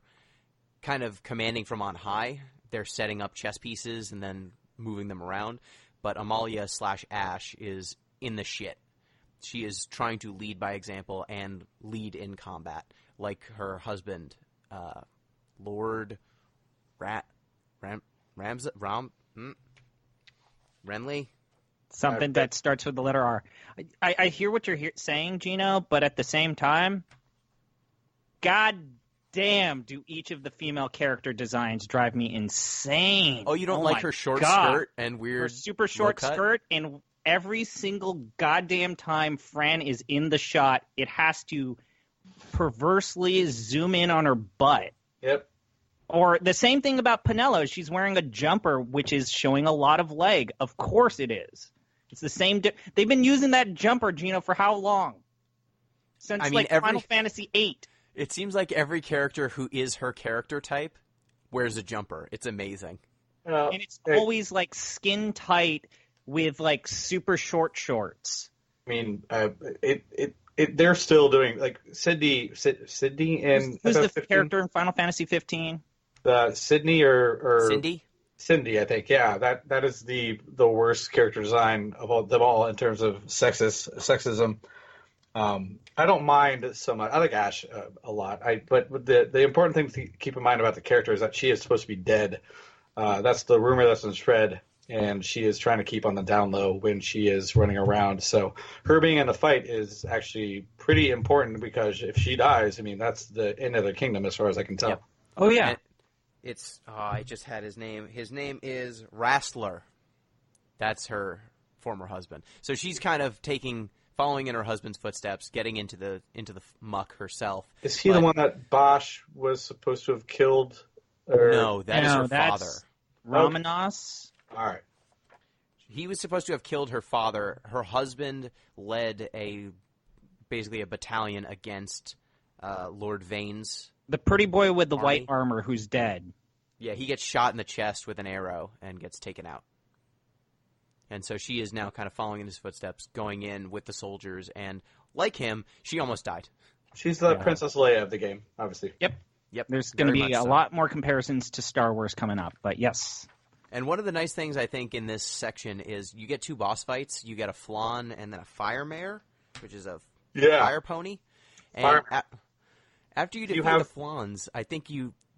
kind of commanding from on high. They're setting up chess pieces and then moving them around. But Amalia/Ash is in the shit. She is trying to lead by example and lead in combat, like her husband, Lord Renly?
Something that starts with the letter R. I hear what you're saying, Gino, but at the same time, god damn, do each of the female character designs drive me insane.
Oh, you don't like her short skirt and weird
her super short skirt, and every single goddamn time Fran is in the shot, it has to perversely zoom in on her butt.
Yep.
Or the same thing about Penelo. She's wearing a jumper, which is showing a lot of leg. Of course it is. It's the same. They've been using that jumper, Gino, for how long? Since Final Fantasy VIII.
It seems like every character who is her character type wears a jumper. It's amazing.
And it's always like skin tight with like super short shorts.
I mean, they're still doing like Sydney and
who's the character in Final Fantasy 15?
Sydney or
Cindy?
Cindy, I think. Yeah, that is the worst character design of them all in terms of sexism. I don't mind so much. I like Ash a lot. But the important thing to keep in mind about the character is that she is supposed to be dead. That's the rumor that's been spread, and she is trying to keep on the down low when she is running around. So her being in the fight is actually pretty important, because if she dies, I mean, that's the end of the kingdom as far as I can tell.
Yep.
Oh, yeah.
And I just had his name. His name is Rastler. That's her former husband. So she's kind of following in her husband's footsteps, getting into the muck herself.
Is he the one that Bosch was supposed to have killed?
No, that is her father.
Ramanos.
All right.
He was supposed to have killed her father. Her husband led basically a battalion against Lord Vane's.
The pretty boy with the
army.
white armor who's dead.
Yeah, he gets shot in the chest with an arrow and gets taken out. And so she is now kind of following in his footsteps, going in with the soldiers, and like him, she almost died.
She's the Princess Leia of the game, obviously.
Yep. There's going to be a lot more comparisons to Star Wars coming up, but yes.
And one of the nice things, I think, in this section is you get 2 boss fights. You get a Flan and then a Fire Mare, which is a fire pony. And after you defeat the Flans, I think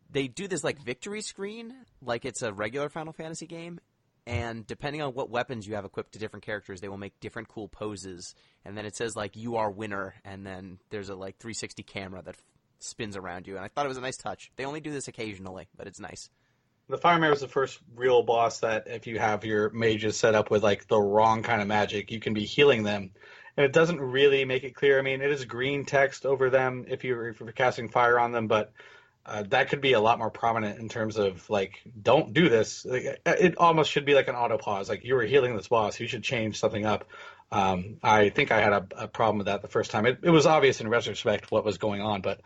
they do this like victory screen, like it's a regular Final Fantasy game. And depending on what weapons you have equipped to different characters, they will make different cool poses. And then it says, like, you are winner. And then there's a, like, 360 camera that spins around you, and I thought it was a nice touch. They only do this occasionally, but it's nice.
The Fire Mare is the first real boss that if you have your mages set up with like the wrong kind of magic, you can be healing them. And it doesn't really make it clear. I mean, it is green text over them if you're casting fire on them, but that could be a lot more prominent in terms of like, don't do this. Like, it almost should be like an auto pause. Like, you were healing this boss, you should change something up. I think I had a problem with that the first time. It was obvious in retrospect what was going on, but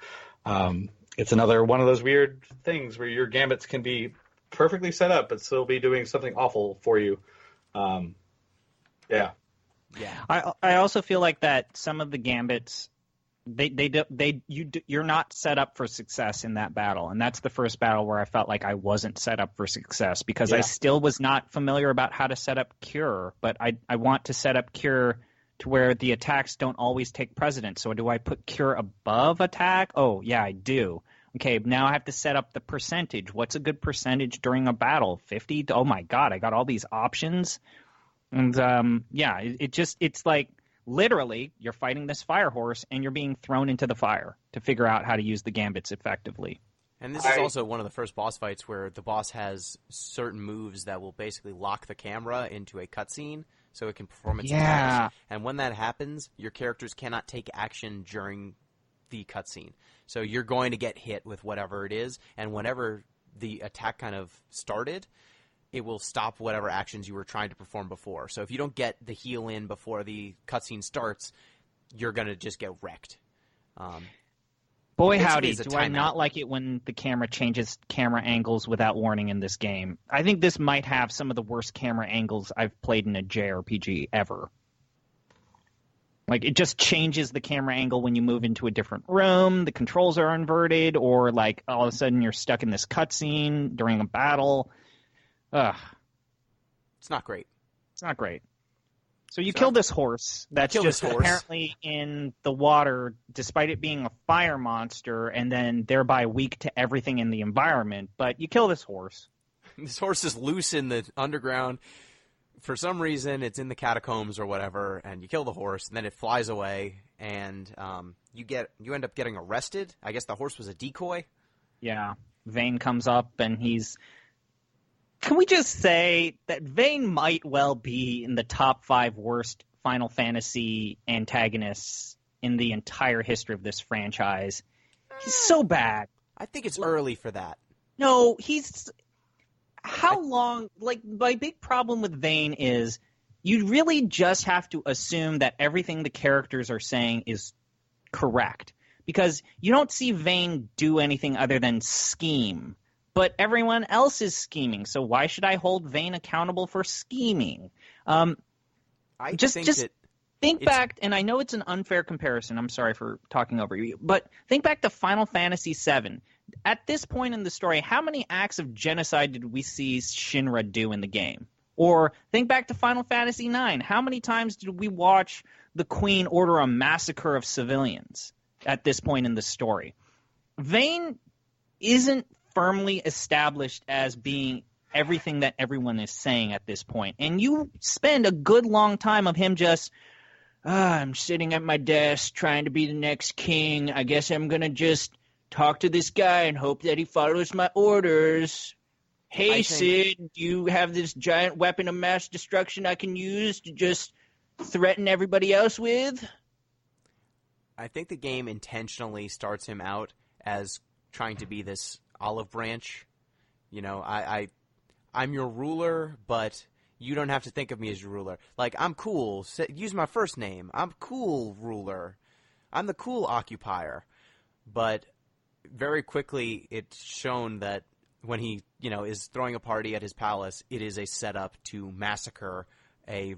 it's another one of those weird things where your gambits can be perfectly set up but still be doing something awful for you. Yeah.
I also feel like that some of the gambits, you're not set up for success in that battle, and that's the first battle where I felt like I wasn't set up for success because I still was not familiar about how to set up cure, but I want to set up cure to where the attacks don't always take precedence. So do I put cure above attack? Oh yeah, I do. Okay, now I have to set up the percentage. What's a good percentage during a battle? 50? Oh my god, I got all these options. And it's like literally you're fighting this fire horse and you're being thrown into the fire to figure out how to use the gambits effectively.
And this is also one of the first boss fights where the boss has certain moves that will basically lock the camera into a cutscene so it can perform its attacks. And when that happens, your characters cannot take action during the cutscene. So you're going to get hit with whatever it is, and whenever the attack kind of started, it will stop whatever actions you were trying to perform before. So if you don't get the heal in before the cutscene starts, you're going to just get wrecked.
Boy, howdy, do I not like it when the camera changes camera angles without warning in this game. I think this might have some of the worst camera angles I've played in a JRPG ever. Like, it just changes the camera angle when you move into a different room, the controls are inverted, or, like, all of a sudden you're stuck in this cutscene during a battle. Ugh.
It's not great.
It's not great. So you kill this horse that's just apparently in the water, despite it being a fire monster, and then thereby weak to everything in the environment. But you kill this horse.
This horse is loose in the underground. For some reason, it's in the catacombs or whatever, and you kill the horse, and then it flies away, and you end up getting arrested. I guess the horse was a decoy.
Yeah. Vane comes up, and he's... Can we just say that Vane might well be in the top 5 worst Final Fantasy antagonists in the entire history of this franchise? He's so bad.
I think it's early for that.
No, he's... How long... Like, my big problem with Vane is you really just have to assume that everything the characters are saying is correct. Because you don't see Vane do anything other than scheme. But everyone else is scheming, so why should I hold Vane accountable for scheming? Think back, and I know it's an unfair comparison. I'm sorry for talking over you, but think back to Final Fantasy VII. At this point in the story, how many acts of genocide did we see Shinra do in the game? Or think back to Final Fantasy IX. How many times did we watch the Queen order a massacre of civilians at this point in the story? Vane isn't firmly established as being everything that everyone is saying at this point. And you spend a good long time of him just, I'm sitting at my desk trying to be the next king. I guess I'm going to just talk to this guy and hope that he follows my orders. Hey, Sid, do you have this giant weapon of mass destruction I can use to just threaten everybody else with?
I think the game intentionally starts him out as trying to be this olive branch. You know, I'm your ruler, but you don't have to think of me as your ruler. Like, I'm cool. Use my first name. I'm cool ruler. I'm the cool occupier. But very quickly it's shown that when he, is throwing a party at his palace, it is a setup to massacre a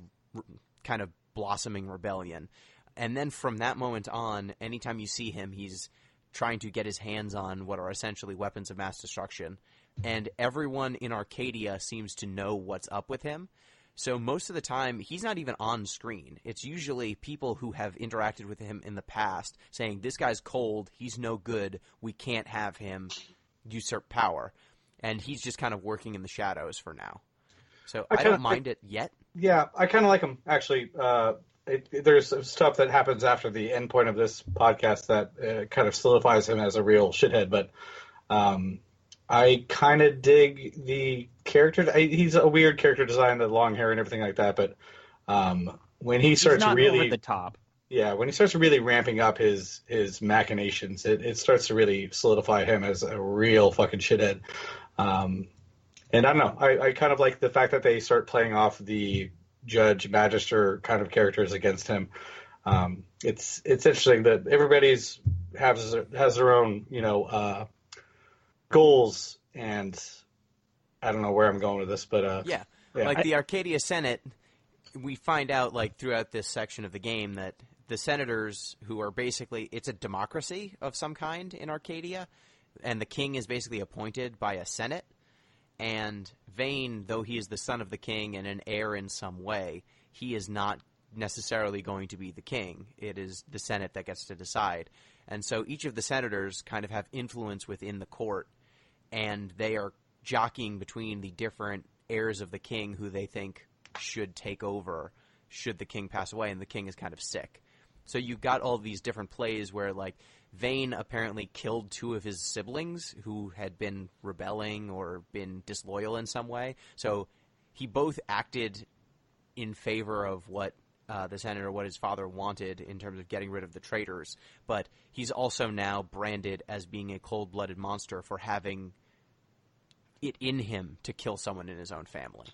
kind of blossoming rebellion. And then from that moment on, anytime you see him, he's trying to get his hands on what are essentially weapons of mass destruction. And everyone in Arcadia seems to know what's up with him. So most of the time, he's not even on screen. It's usually people who have interacted with him in the past saying, this guy's cold, he's no good, we can't have him usurp power. And he's just kind of working in the shadows for now. So I don't mind it yet.
Yeah, I kind of like him, actually. there's stuff that happens after the end point of this podcast that kind of solidifies him as a real shithead. But I kind of dig the character. He's a weird character design, the long hair and everything like that. But when he starts really
over the top,
when he starts really ramping up his machinations, it starts to really solidify him as a real fucking shithead. And I don't know. I kind of like the fact that they start playing off the judge, magister kind of characters against him. It's interesting that everybody's has their own, goals, and I don't know where I'm going with this, but
like the Arcadia Senate, we find out like throughout this section of the game that the senators, who are basically, it's a democracy of some kind in Arcadia, and the king is basically appointed by a senate. And Vane, though he is the son of the king and an heir in some way, he is not necessarily going to be the king. It is the Senate that gets to decide. And so each of the senators kind of have influence within the court, and they are jockeying between the different heirs of the king who they think should take over should the king pass away, and the king is kind of sick. So you've got all these different plays where, like, Vane apparently killed two of his siblings who had been rebelling or been disloyal in some way. So he both acted in favor of what the senator, what his father wanted in terms of getting rid of the traitors, but he's also now branded as being a cold-blooded monster for having it in him to kill someone in his own family.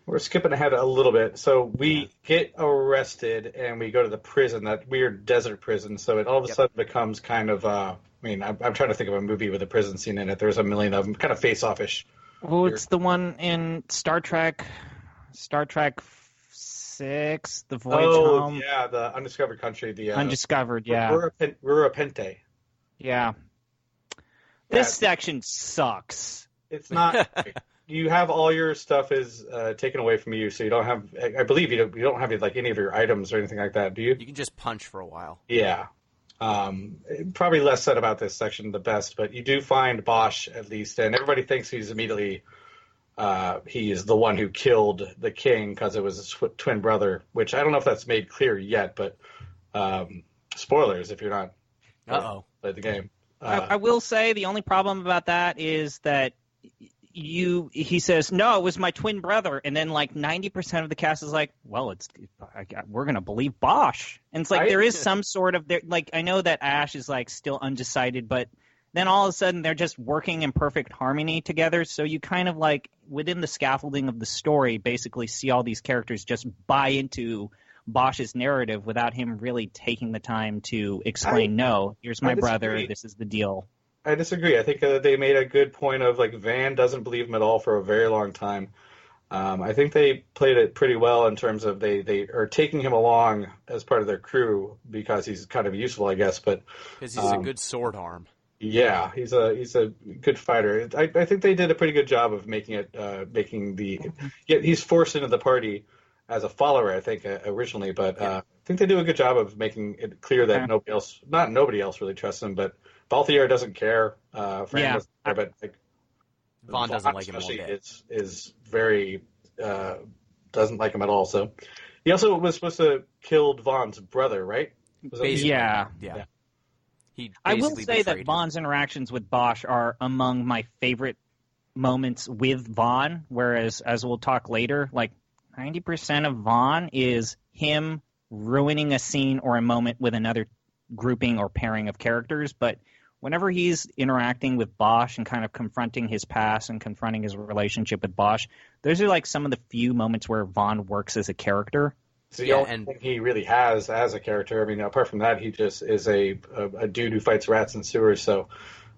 We're skipping ahead a little bit. So we get arrested and we go to the prison, that weird desert prison. So it all of a sudden becomes kind of, I'm trying to think of a movie with a prison scene in it. There's a million of them, kind of face-off-ish.
Well, it's the one in Star Trek 6, The Voyage Home.
Oh, yeah, the Undiscovered Country. The
Undiscovered, yeah.
Rurapente.
Yeah. This section sucks.
It's not... You have all your stuff is taken away from you, so you don't have. I believe you don't have like any of your items or anything like that, do you?
You can just punch for a while.
Yeah, probably less said about this section the best, but you do find Bosch at least, and everybody thinks he's immediately he is the one who killed the king because it was his twin brother. Which I don't know if that's made clear yet, but spoilers if you're not played the game.
I will say the only problem about that is that. He says, no, it was my twin brother. And then like 90% of the cast is like, well, we're going to believe Bosch. And it's like, there is some sort of, like, I know that Ash is like still undecided, but then all of a sudden they're just working in perfect harmony together. So you kind of like within the scaffolding of the story, basically see all these characters just buy into Bosch's narrative without him really taking the time to explain, here's my brother. This is the deal.
I disagree. I think they made a good point of, like, Van doesn't believe him at all for a very long time. I think they played it pretty well in terms of they are taking him along as part of their crew because he's kind of useful, I guess. But
because he's a good sword arm.
Yeah, he's a good fighter. I think they did a pretty good job of making he's forced into the party as a follower, I think, originally. But I think they do a good job of making it clear that nobody else really trusts him, but Balthier doesn't care. Fran doesn't care, but like,
Vaughn doesn't like him all day.
Is very doesn't like him at all. So he also was supposed to kill Vaughn's brother, right?
Yeah. I will say that
him.
Vaughn's interactions with Bosch are among my favorite moments with Vaughn. Whereas, as we'll talk later, like 90% of Vaughn is him ruining a scene or a moment with another grouping or pairing of characters, but whenever he's interacting with Bosch and kind of confronting his past and confronting his relationship with Bosch, those are like some of the few moments where Vaughn works as a character.
So the only thing he really has as a character. I mean, apart from that, he just is a dude who fights rats in sewers. So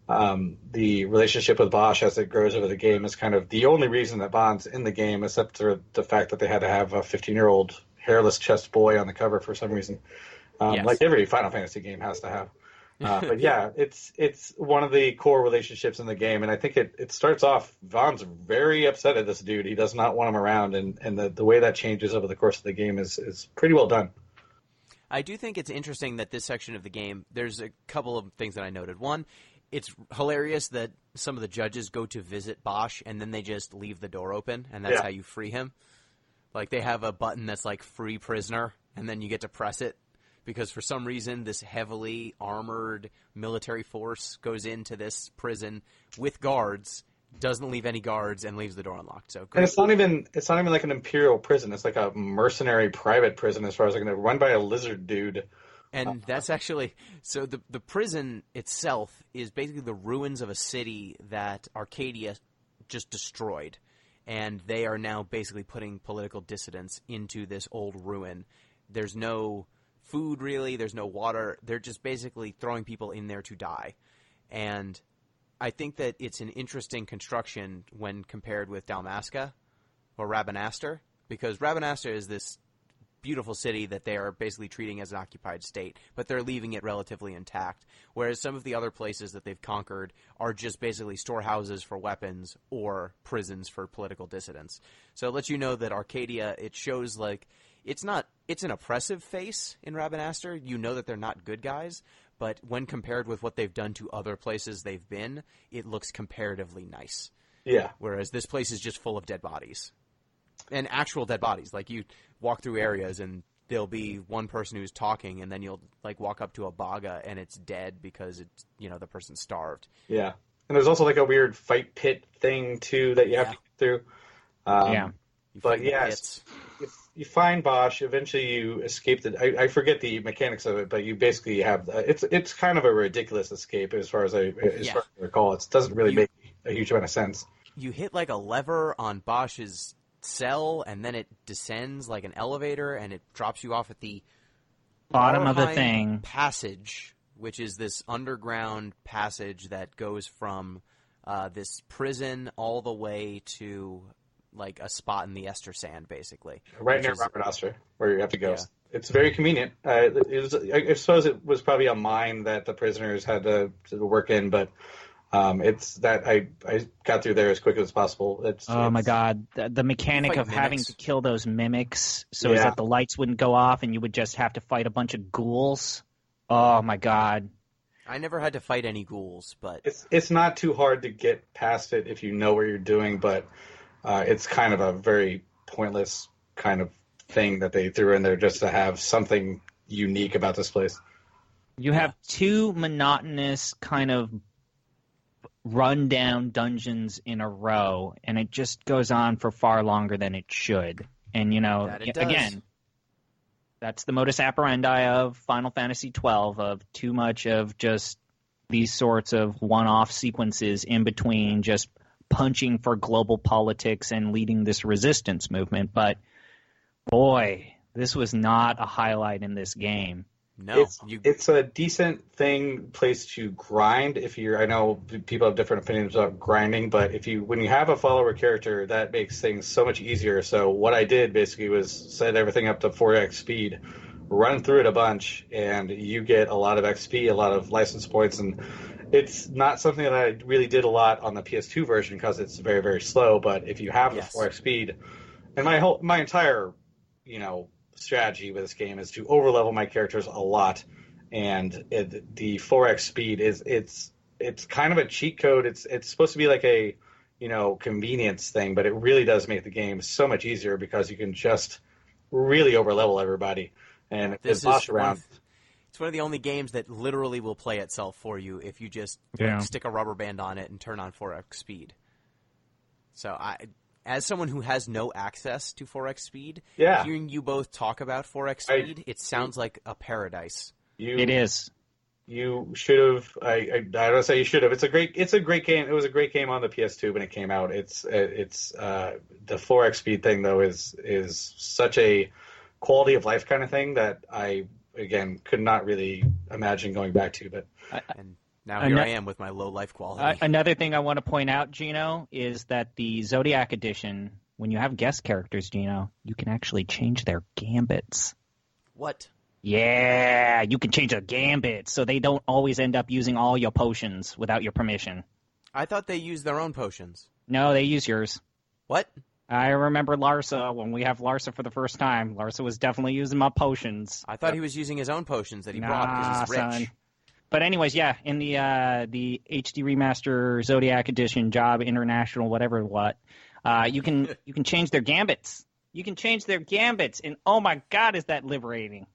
the relationship with Bosch as it grows over the game is kind of the only reason that Vaughn's in the game, except for the fact that they had to have a 15-year-old hairless chest boy on the cover for some reason. Like every Final Fantasy game has to have. But yeah, it's one of the core relationships in the game, and I think it starts off, Vaughn's very upset at this dude. He does not want him around, and the way that changes over the course of the game is pretty well done.
I do think it's interesting that this section of the game, there's a couple of things that I noted. One, it's hilarious that some of the judges go to visit Bosch, and then they just leave the door open, and that's how you free him. Like, they have a button that's like free prisoner, and then you get to press it, because for some reason this heavily armored military force goes into this prison with guards, doesn't leave any guards, and leaves the door unlocked. So great.
And it's not even like an imperial prison. It's like a mercenary private prison, as far as I can know, run by a lizard dude.
And that's actually so. The prison itself is basically the ruins of a city that Arcadia just destroyed, and they are now basically putting political dissidents into this old ruin. There's no food really. There's no water. They're just basically throwing people in there to die, and I think that it's an interesting construction when compared with Dalmasca or Rabanastre, because Rabanastre is this beautiful city that they are basically treating as an occupied state, but they're leaving it relatively intact, whereas some of the other places that they've conquered are just basically storehouses for weapons or prisons for political dissidents. So it lets you know that Arcadia, it shows like it's an oppressive face in Rabanastre. You know that they're not good guys, but when compared with what they've done to other places they've been, it looks comparatively nice.
Yeah.
Whereas this place is just full of dead bodies. And actual dead bodies. Like, you walk through areas and there'll be one person who's talking, and then you'll like walk up to a baga and it's dead because it's, the person's starved.
Yeah. And there's also like a weird fight pit thing too that you have to get through. But yes, if you find Bosch, eventually you escape I forget the mechanics of it, but you basically have it's kind of a ridiculous escape as far as I recall. It doesn't really make a huge amount of sense.
You hit like a lever on Bosch's cell, and then it descends like an elevator, and it drops you off at the
bottom of the thing
passage, which is this underground passage that goes from this prison all the way to like a spot in the Ester Sand, basically. Right
near Rabanastre, where you have to go. Yeah. It's very convenient. I suppose it was probably a mine that the prisoners had to work in, but it's that I got through there as quick as possible.
My God. The mechanic of having to kill those mimics so that the lights wouldn't go off and you would just have to fight a bunch of ghouls. Oh, my God.
I never had to fight any ghouls, but...
It's not too hard to get past it if you know what you're doing, but it's kind of a very pointless kind of thing that they threw in there just to have something unique about this place.
You have two monotonous kind of run-down dungeons in a row, and it just goes on for far longer than it should. And, again, that's the modus operandi of Final Fantasy XII, of too much of just these sorts of one-off sequences in between just punching for global politics and leading this resistance movement. But, boy, this was not a highlight in this game.
No,
it's a decent place to grind. I know people have different opinions about grinding, but when you have a follower character, that makes things so much easier. So what I did basically was set everything up to 4x speed, run through it a bunch, and you get a lot of XP, a lot of license points, and it's not something that I really did a lot on the PS2 version because it's very, very slow. But if you have the 4x speed, and my entire, strategy with this game is to overlevel my characters a lot, and the 4x speed it's kind of a cheat code. It's supposed to be like a convenience thing, but it really does make the game so much easier because you can just really overlevel everybody. And it's around.
It's one of the only games that literally will play itself for you if you just stick a rubber band on it and turn on 4x speed. So as someone who has no access to 4x speed, hearing you both talk about 4x speed, it sounds like a paradise.
It is.
You should have. I don't say you should have. It's a great game. It was a great game on the PS2 when it came out. It's the 4x speed thing though is such a quality of life kind of thing that I could not really imagine going back to. But
now here I am with my low life quality.
Another thing I want to point out, Gino, is that the Zodiac Edition, when you have guest characters, Gino, you can actually change their gambits.
What?
Yeah, you can change their gambits so they don't always end up using all your potions without your permission.
I thought they used their own potions.
No, they use yours.
What?
I remember Larsa, when we have Larsa for the first time. Larsa was definitely using my potions.
I thought he was using his own potions that he brought because he's rich.
Son. But anyways, in the HD Remaster Zodiac Edition, Job International, whatever you can change their gambits. You can change their gambits, and oh my god, is that liberating.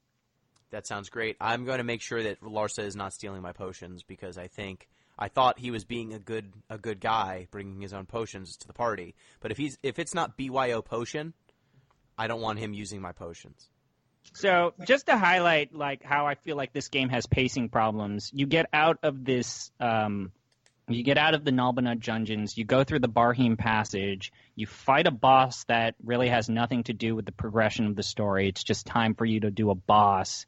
That sounds great. I'm going to make sure that Larsa is not stealing my potions because I thought he was being a good guy, bringing his own potions to the party. But if it's not BYO potion, I don't want him using my potions.
So just to highlight like how I feel like this game has pacing problems, you get out of this. You get out of the Nalbana dungeons, you go through the Barheem passage, you fight a boss that really has nothing to do with the progression of the story. It's just time for you to do a boss.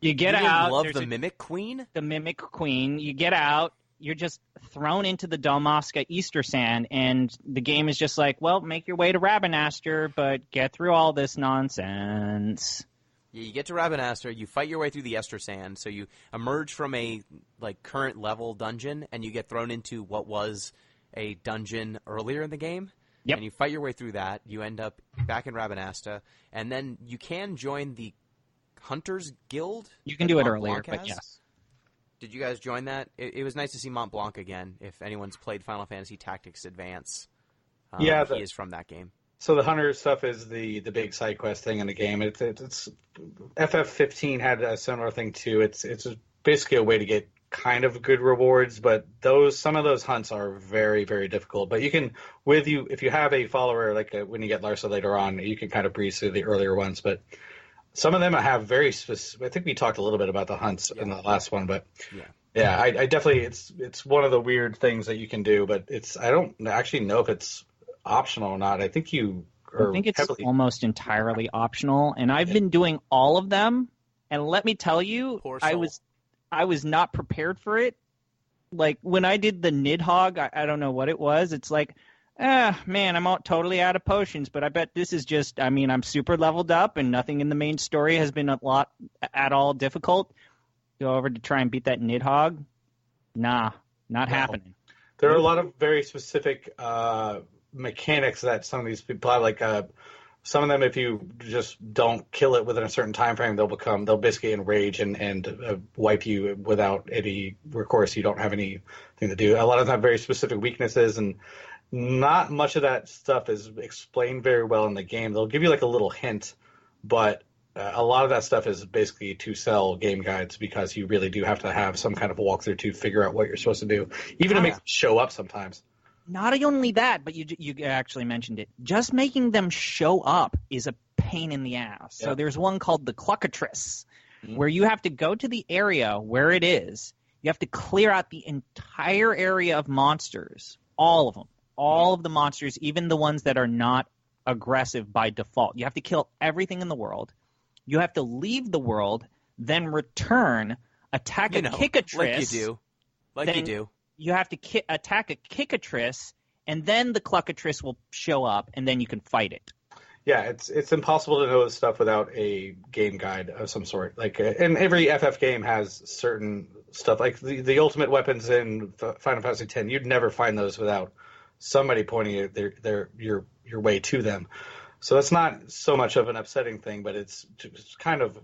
You get out.
Love the Mimic Queen?
The Mimic Queen. You get out, you're just thrown into the Dalmasca Easter Sand, and the game is just like, well, make your way to Rabanastre, but get through all this nonsense.
Yeah, you get to Rabanastre, you fight your way through the Ester Sand, so you emerge from a current level dungeon, and you get thrown into what was a dungeon earlier in the game.
Yep.
And you fight your way through that. You end up back in Rabanastre, and then you can join the Hunters Guild.
You can do it
Mont
earlier,
Blanc
but
has.
yes.
Did you guys join that? It was nice to see Mont Blanc again. If anyone's played Final Fantasy Tactics Advance, he is from that game.
So the hunter stuff is the big side quest thing in the game. It's FF15 had a similar thing too. It's basically a way to get kind of good rewards, but some of those hunts are very, very difficult. But you can, if you have a follower, when you get Larsa later on, you can kind of breeze through the earlier ones. But some of them have very specific. I think we talked a little bit about the hunts in the last one, but yeah, I definitely it's one of the weird things that you can do. But I don't actually know if it's optional or not. I think
it's almost entirely optional, and I've been doing all of them. And let me tell you, I was not prepared for it. Like when I did the Nidhogg, I don't know what it was. It's like, man, I'm totally out of potions. But I bet this is just. I mean, I'm super leveled up, and nothing in the main story has been at all difficult. Go over to try and beat that Nidhogg. Nah, not happening.
There are a lot of very specific mechanics that some of these people have, some of them, if you just don't kill it within a certain time frame, they'll basically enrage and wipe you without any recourse. You don't have anything to do. A lot of them have very specific weaknesses, and not much of that stuff is explained very well in the game. They'll give you a little hint, but a lot of that stuff is basically to sell game guides because you really do have to have some kind of walkthrough to figure out what you're supposed to do, even to make them show up sometimes.
Not only that, but you actually mentioned it. Just making them show up is a pain in the ass. Yep. So there's one called the Cluckatrice, where you have to go to the area where it is. You have to clear out the entire area of monsters, all of them, all of the monsters, even the ones that are not aggressive by default. You have to kill everything in the world. You have to leave the world, then return, attack a Kickatrice.
Like you do.
You have to attack a Kickatrice, and then the Cluckatrice will show up, and then you can fight it.
Yeah, it's impossible to know this stuff without a game guide of some sort. And every FF game has certain stuff, like the ultimate weapons in Final Fantasy X. You'd never find those without somebody pointing your way to them. So that's not so much of an upsetting thing, but it's kind of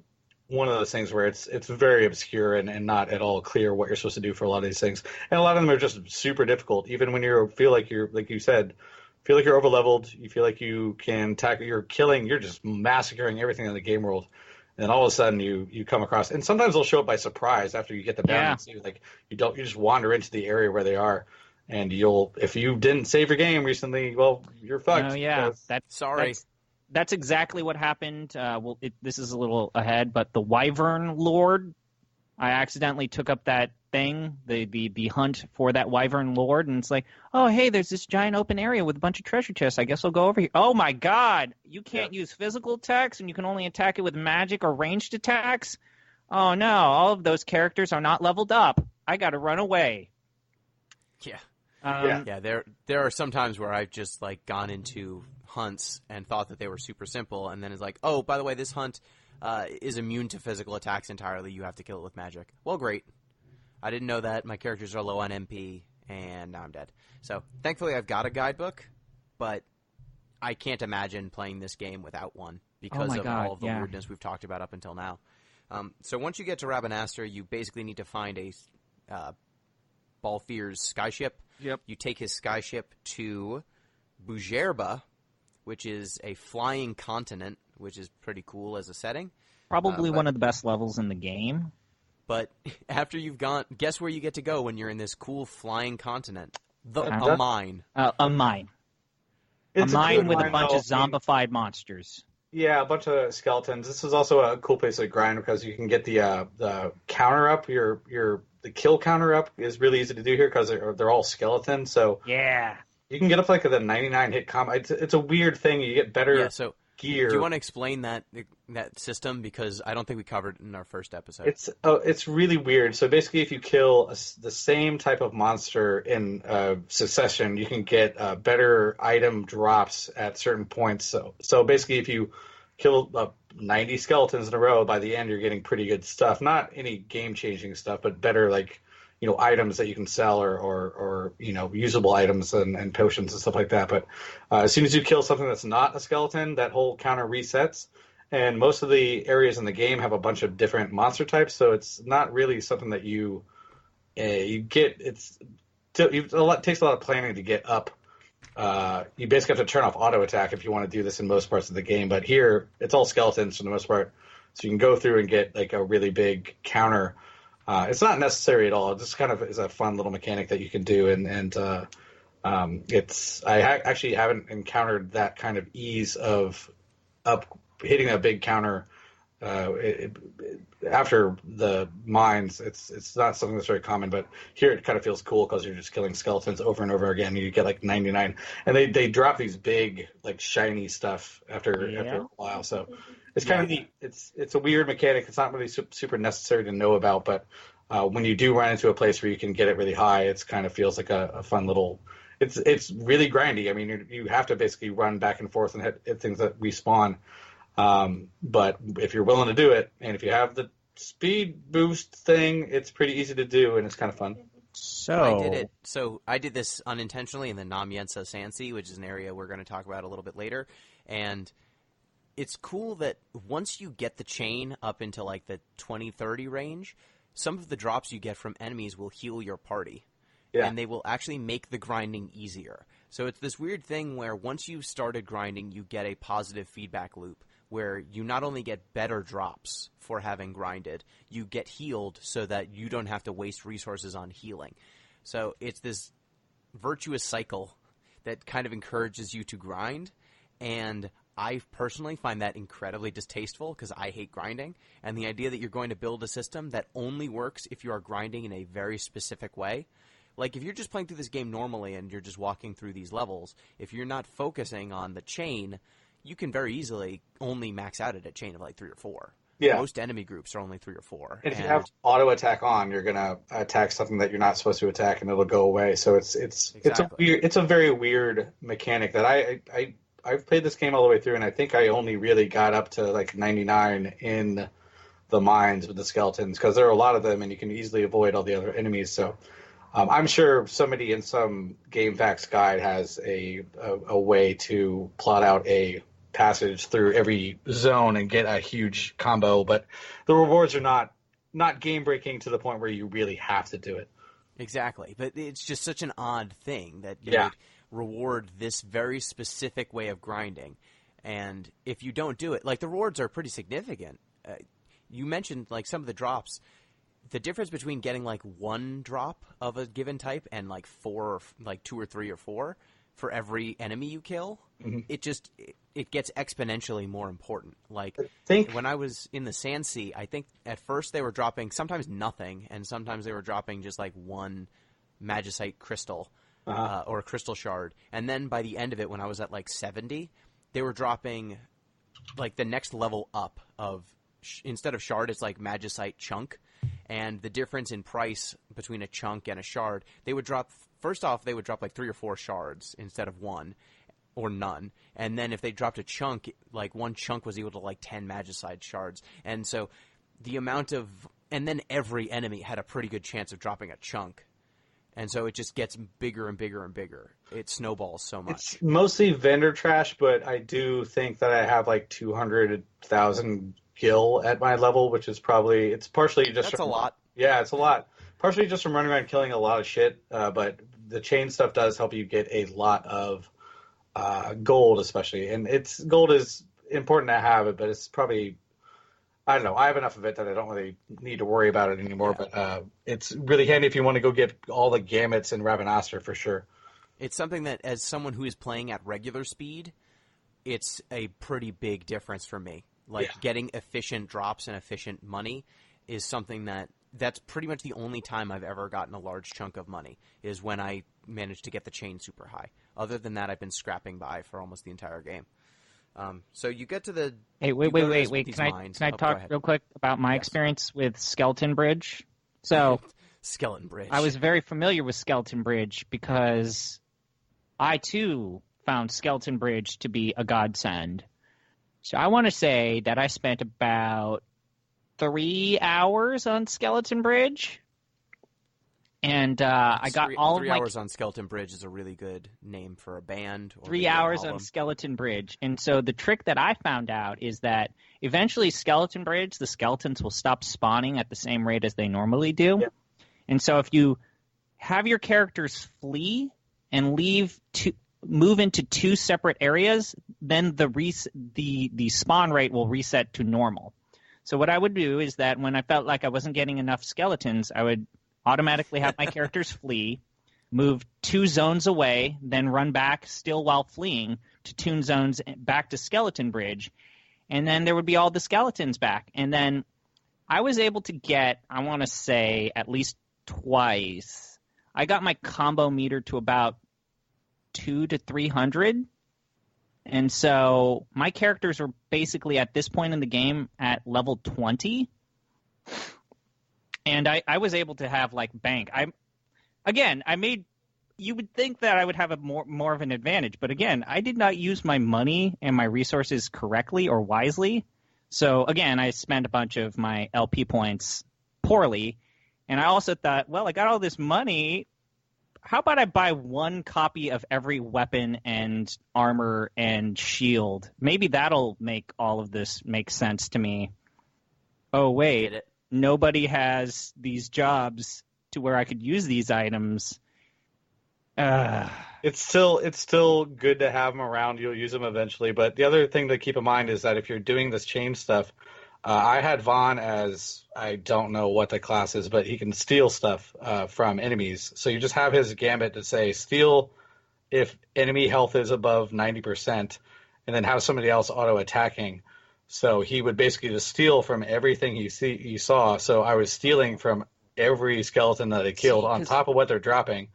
one of those things where it's very obscure and not at all clear what you're supposed to do for a lot of these things. And a lot of them are just super difficult, even when feel like you're overleveled, you feel like you can tackle, you're just massacring everything in the game world. And then all of a sudden you come across, and sometimes they'll show up by surprise after you get them down. And see, you just wander into the area where they are. And if you didn't save your game recently, well, you're fucked.
Oh, yeah.
Sorry.
That's exactly what happened. This is a little ahead, but the Wyvern Lord, I accidentally took up that thing, the hunt for that Wyvern Lord, and it's like, oh, hey, there's this giant open area with a bunch of treasure chests. I guess I'll go over here. Oh, my God. You can't use physical attacks, and you can only attack it with magic or ranged attacks? Oh, no. All of those characters are not leveled up. I got to run away.
Yeah. There are some times where I've just gone into hunts and thought that they were super simple, and then it's like, oh, by the way, this hunt is immune to physical attacks entirely. You have to kill it with magic. Well, great. I didn't know that. My characters are low on MP, and now I'm dead. So thankfully, I've got a guidebook, but I can't imagine playing this game without one because of all of the weirdness we've talked about up until now. So once you get to Rabanastre, you basically need to find a Balfir's skyship.
Yep.
You take his skyship to Bujerba, which is a flying continent, which is pretty cool as a setting.
Probably one of the best levels in the game.
But after you've gone, guess where you get to go when you're in this cool flying continent? A mine.
A mine.
It's
a mine with
mine,
a bunch of zombified monsters.
Yeah, a bunch of skeletons. This is also a cool place to grind because you can get the counter up. The kill counter up is really easy to do here because they're all skeletons. So
yeah,
you can get up to like the 99 hit combo. It's a weird thing. You get better gear.
Do you want to explain that system, because I don't think we covered it in our first episode?
It's really weird. So basically, if you kill the same type of monster in succession, you can get better item drops at certain points. So basically, if you kill 90 skeletons in a row, by the end you're getting pretty good stuff. Not any game changing stuff, but better items that you can sell or usable items and potions and stuff like that. But as soon as you kill something that's not a skeleton, that whole counter resets. And most of the areas in the game have a bunch of different monster types, so it's not really something that you get. It takes a lot of planning to get up. You basically have to turn off auto attack if you want to do this in most parts of the game. But here, it's all skeletons for the most part, so you can go through and get like a really big counter. It's not necessary at all. It just kind of is a fun little mechanic that you can do, I actually haven't encountered that kind of ease of hitting a big counter after the mines. It's not something that's very common, but here it kind of feels cool because you're just killing skeletons over and over again. You get like 99, and they drop these big like shiny stuff after a while. So it's kind of neat. It's a weird mechanic. It's not really super necessary to know about, but when you do run into a place where you can get it really high, it's kind of feels like a fun little. It's really grindy. I mean, you have to basically run back and forth and hit things that respawn. But if you're willing to do it, and if you have the speed boost thing, it's pretty easy to do, and it's kind of fun.
I did this unintentionally in the Namyensa Sansi, which is an area we're going to talk about a little bit later. And it's cool that once you get the chain up into like the 20-30 range, some of the drops you get from enemies will heal your party. Yeah. And they will actually make the grinding easier. So it's this weird thing where once you've started grinding, you get a positive feedback loop where you not only get better drops for having grinded, you get healed so that you don't have to waste resources on healing. So it's this virtuous cycle that kind of encourages you to grind, and I personally find that incredibly distasteful because I hate grinding, and the idea that you're going to build a system that only works if you are grinding in a very specific way. Like, if you're just playing through this game normally and you're just walking through these levels, if you're not focusing on the chain, you can very easily only max out at a chain of like 3 or 4. Yeah. Most enemy groups are only 3 or 4.
And if you have auto attack on, you're gonna attack something that you're not supposed to attack, and it'll go away. So it's a very weird mechanic that I've played this game all the way through, and I think I only really got up to like 99 in the mines with the skeletons because there are a lot of them, and you can easily avoid all the other enemies. So. I'm sure somebody in some GameFAQs guide has a way to plot out a passage through every zone and get a huge combo, but the rewards are not game-breaking to the point where you really have to do it.
Exactly, but it's just such an odd thing that you would reward this very specific way of grinding, and if you don't do it, like the rewards are pretty significant. You mentioned like some of the drops. The difference between getting like 1 drop of a given type and like 4, like 2 or 3 or 4 for every enemy you kill, it gets exponentially more important. Like when I was in the Sansi, I think at first they were dropping sometimes nothing, and sometimes they were dropping just like 1 magicite crystal or a crystal shard. And then by the end of it, when I was at like 70, they were dropping like the next level up of instead of shard, it's like magicite chunk. And the difference in price between a chunk and a shard, they would drop like 3 or 4 shards instead of 1 or none. And then if they dropped a chunk, like 1 chunk was equal to like 10 magicite shards. And so and then every enemy had a pretty good chance of dropping a chunk. And so it just gets bigger and bigger and bigger. It snowballs so much.
It's mostly vendor trash, but I do think that I have like 200,000 gil at my level, which is it's partially just...
That's a lot.
Yeah, it's a lot. Partially just from running around killing a lot of shit, but the chain stuff does help you get a lot of gold especially, and gold is important to have it, but it's probably, I don't know. I have enough of it that I don't really need to worry about it anymore.
Yeah.
But it's really handy if you want to go get all the gamuts in Ravenastre for sure.
It's something that, as someone who is playing at regular speed, it's a pretty big difference for me. Like, getting efficient drops and efficient money is something that's pretty much the only time I've ever gotten a large chunk of money, is when I managed to get the chain super high. Other than that, I've been scrapping by for almost the entire game. So you get to the...
Hey, wait. Can I talk real quick about my experience with Skeleton Bridge? So,
Skeleton Bridge.
I was very familiar with Skeleton Bridge because I, too, found Skeleton Bridge to be a godsend. So I want to say that I spent about 3 hours on Skeleton Bridge. And I got all of my...
3 hours on Skeleton Bridge is a really good name for a band. Or
3 hours on Skeleton Bridge. And so the trick that I found out is that eventually Skeleton Bridge, the skeletons will stop spawning at the same rate as they normally do. Yeah. And so if you have your characters flee and move into 2 separate areas, then the spawn rate will reset to normal. So what I would do is that when I felt like I wasn't getting enough skeletons, I would automatically have my characters flee, move 2 zones away, then run back still while fleeing to 2 zones back to Skeleton Bridge, and then there would be all the skeletons back. And then I was able to get, I want to say, at least twice. I got my combo meter to about 200 to 300. And so my characters are basically at this point in the game at level 20. And I was able to have like bank. You would think that I would have a more of an advantage, but again, I did not use my money and my resources correctly or wisely. So again, I spent a bunch of my LP points poorly, and I also thought, well, I got all this money. How about I buy 1 copy of every weapon and armor and shield? Maybe that'll make all of this make sense to me. Oh wait. Nobody has these jobs to where I could use these items.
It's still good to have them around. You'll use them eventually. But the other thing to keep in mind is that if you're doing this chain stuff, I had Vaughn as, I don't know what the class is, but he can steal stuff from enemies. So you just have his gambit to say steal if enemy health is above 90%, and then have somebody else auto attacking. So he would basically just steal from everything he saw. So I was stealing from every skeleton that I killed on top of what they're dropping,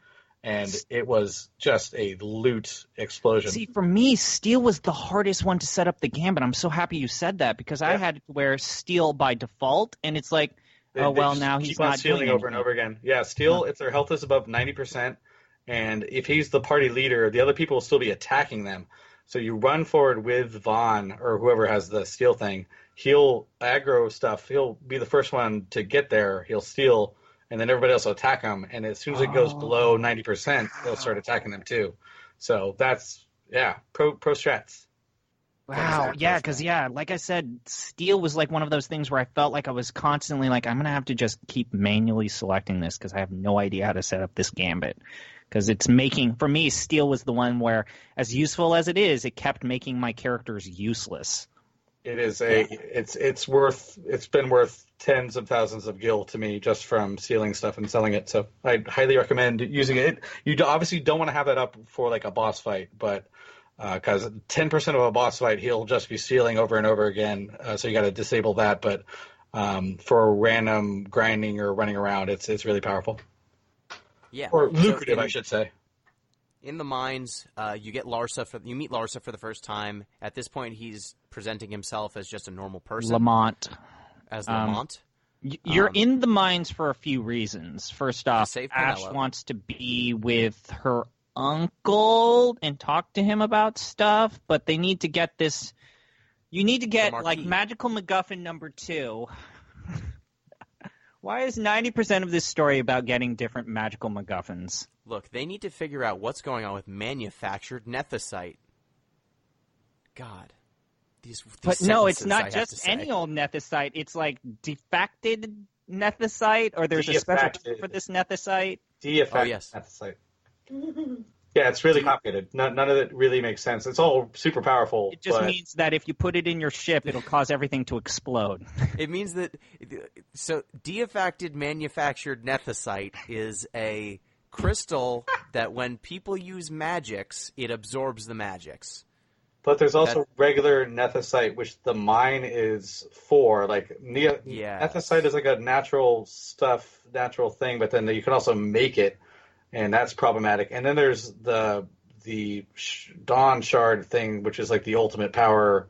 and it was just a loot explosion.
See, for me, steal was the hardest one to set up the gambit. I'm so happy you said that because I had to wear steal by default, and it's like, now he's not
stealing over and over again. Yeah, steal if their health is above 90%, and if he's the party leader, the other people will still be attacking them. So you run forward with Vaughn or whoever has the steal thing. He'll aggro stuff. He'll be the first one to get there. He'll steal, and then everybody else will attack him. And as soon as it goes below 90%, they'll start attacking them too. So that's, pro strats.
Wow, yeah, because, like I said, steal was like one of those things where I felt like I was constantly like, I'm going to have to just keep manually selecting this because I have no idea how to set up this gambit. Because it's making, for me, steal was the one where, as useful as it is, it kept making my characters useless.
It is it's been worth tens of thousands of gil to me just from stealing stuff and selling it. So I highly recommend using it. You obviously don't want to have that up for like a boss fight, but because 10% of a boss fight, he'll just be stealing over and over again. So you got to disable that. But for random grinding or running around, it's really powerful.
Yeah,
or lucrative, I should say.
In the mines, you meet Larsa for the first time. At this point, he's presenting himself as just a normal person.
Lamont.
As Lamont.
You're in the mines for a few reasons. First off, Ash wants to be with her uncle and talk to him about stuff, but they need to get this. You need to get like Magical MacGuffin number 2. Why is 90% of this story about getting different magical MacGuffins?
Look, they need to figure out what's going on with manufactured nethicite. God.
But no, it's not just any old nethicite. It's like defacted nethicite, or there's a special term for this nethicite.
Nethicite. Yeah, it's really complicated. None of it really makes sense. It's all super powerful.
It just
but...
means that if you put it in your ship, it'll cause everything to explode.
It means that deifacted manufactured nethicite is a crystal that when people use magics, it absorbs the magics.
But there's also regular nethicite, which the mine is for. Like nethicite is like a natural thing, but then you can also make it, and that's problematic. And then there's the Dawn Shard thing, which is like the ultimate powerful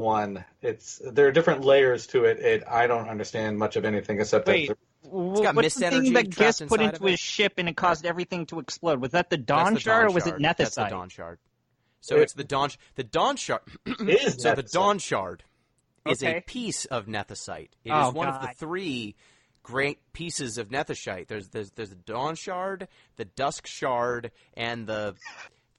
one. There are different layers to it. I don't understand much of anything except
that.
It's got
what's
mist
the
energy
thing that Gis put into
his
ship and it caused everything to explode? Was that the Dawn Shard or was it nethicite?
That's the Dawn Shard. So it's the Dawn Shard. So the Dawn Shard is a piece of nethicite. It is one of the 3 great pieces of nethicite. There's the Dawn Shard, the Dusk Shard, and the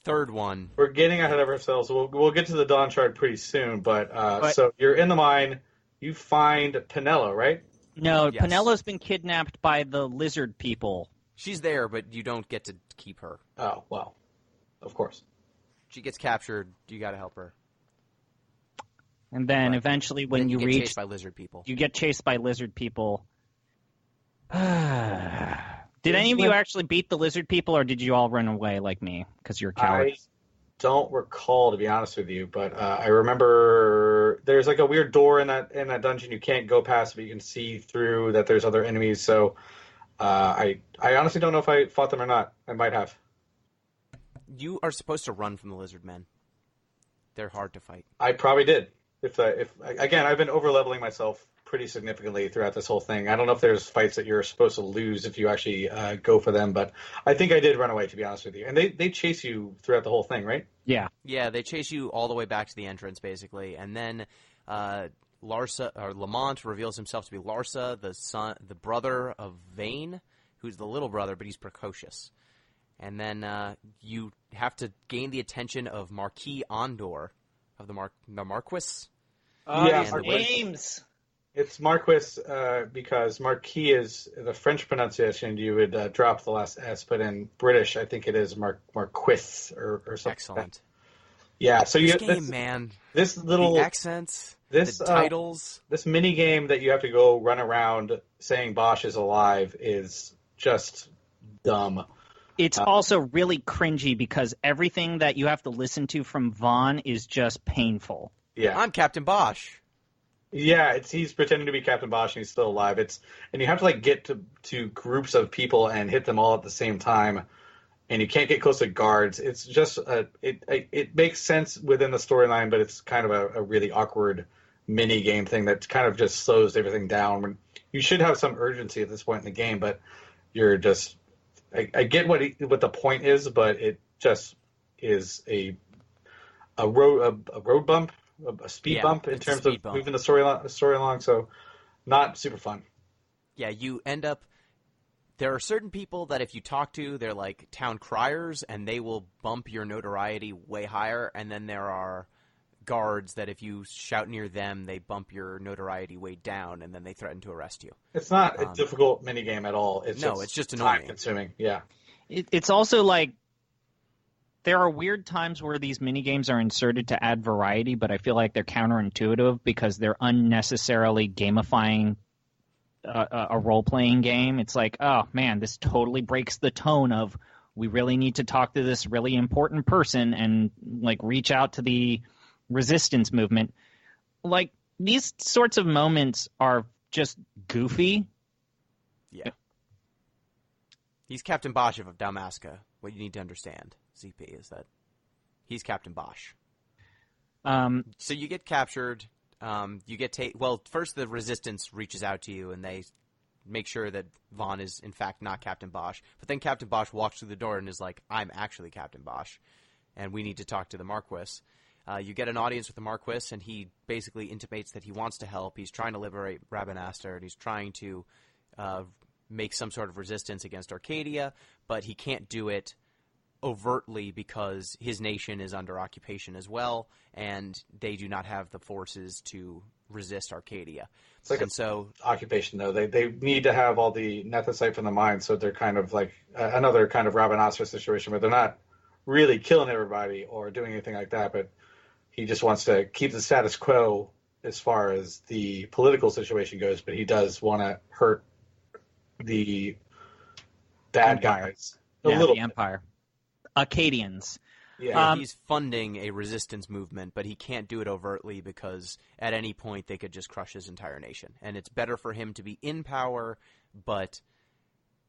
third one.
We're getting ahead of ourselves. We'll get to the Dawn Shard pretty soon. But so you're in the mine. You find Penelo, right?
No, yes. Penelo's been kidnapped by the lizard people.
She's there, but you don't get to keep her.
Oh, well, of course.
She gets captured. You got to help her.
And then eventually when you
get
reach...
chased by lizard people.
You get chased by lizard people. Did any of you actually beat the lizard people, or did you all run away like me because you're cowards?
I don't recall, to be honest with you, but I remember there's like a weird door in that dungeon you can't go past, but you can see through that there's other enemies. So I honestly don't know if I fought them or not. I might have.
You are supposed to run from the lizard men. They're hard to fight.
I probably did. If again, I've been overleveling myself pretty significantly throughout this whole thing. I don't know if there's fights that you're supposed to lose if you actually go for them, but I think I did run away, to be honest with you. And they chase you throughout the whole thing, right?
Yeah.
Yeah, they chase you all the way back to the entrance, basically, and then Lamont reveals himself to be Larsa, the brother of Vane, who's the little brother, but he's precocious. And then you have to gain the attention of Marquis Andor, of the Marquis.
Names.
It's Marquis because Marquis is the French pronunciation. You would drop the last S, but in British, I think it is Marquis or something.
Excellent.
Yeah. So
this little
the
accents, the titles,
this mini game that you have to go run around saying Bosch is alive is just dumb.
It's also really cringy because everything that you have to listen to from Vaughn is just painful.
Yeah,
I'm Captain Bosch.
Yeah, he's pretending to be Captain Bosch and he's still alive. And you have to like get to groups of people and hit them all at the same time, and you can't get close to guards. It's just it makes sense within the storyline, but it's kind of a really awkward mini game thing that kind of just slows everything down. When you should have some urgency at this point in the game, but you're just I get what the point is, but it just is a road bump. A speed bump in terms of moving the story along, so not super fun.
Yeah, you end up... There are certain people that if you talk to, they're like town criers, and they will bump your notoriety way higher, and then there are guards that if you shout near them, they bump your notoriety way down, and then they threaten to arrest you.
It's not a difficult minigame at all. It's
just annoying.
Time-consuming, yeah.
It's also like... There are weird times where these minigames are inserted to add variety, but I feel like they're counterintuitive because they're unnecessarily gamifying a role-playing game. It's like, oh, man, this totally breaks the tone of we really need to talk to this really important person and like reach out to the resistance movement. Like, these sorts of moments are just goofy.
Yeah. He's Captain Bosch of Dalmasca. What you need to understand, ZP, is that he's Captain Bosch. So you get captured. You get first the resistance reaches out to you, and they make sure that Vaughn is, in fact, not Captain Bosch. But then Captain Bosch walks through the door and is like, I'm actually Captain Bosch, and we need to talk to the Marquis. You get an audience with the Marquis, and he basically intimates that he wants to help. He's trying to liberate Rabanastre, and he's trying to make some sort of resistance against Arcadia, but he can't do it overtly because his nation is under occupation as well, and they do not have the forces to resist Arcadia.
It's like
and so
occupation, though. They need to have all the nethicite from the mine, so they're kind of like another kind of Rabanastra situation where they're not really killing everybody or doing anything like that, but he just wants to keep the status quo as far as the political situation goes, but he does want to hurt the bad
Empire.
guys
Yeah,
little
the Empire. Acadians.
Yeah.
he's funding a resistance movement, but he can't do it overtly because at any point they could just crush his entire nation. And it's better for him to be in power, but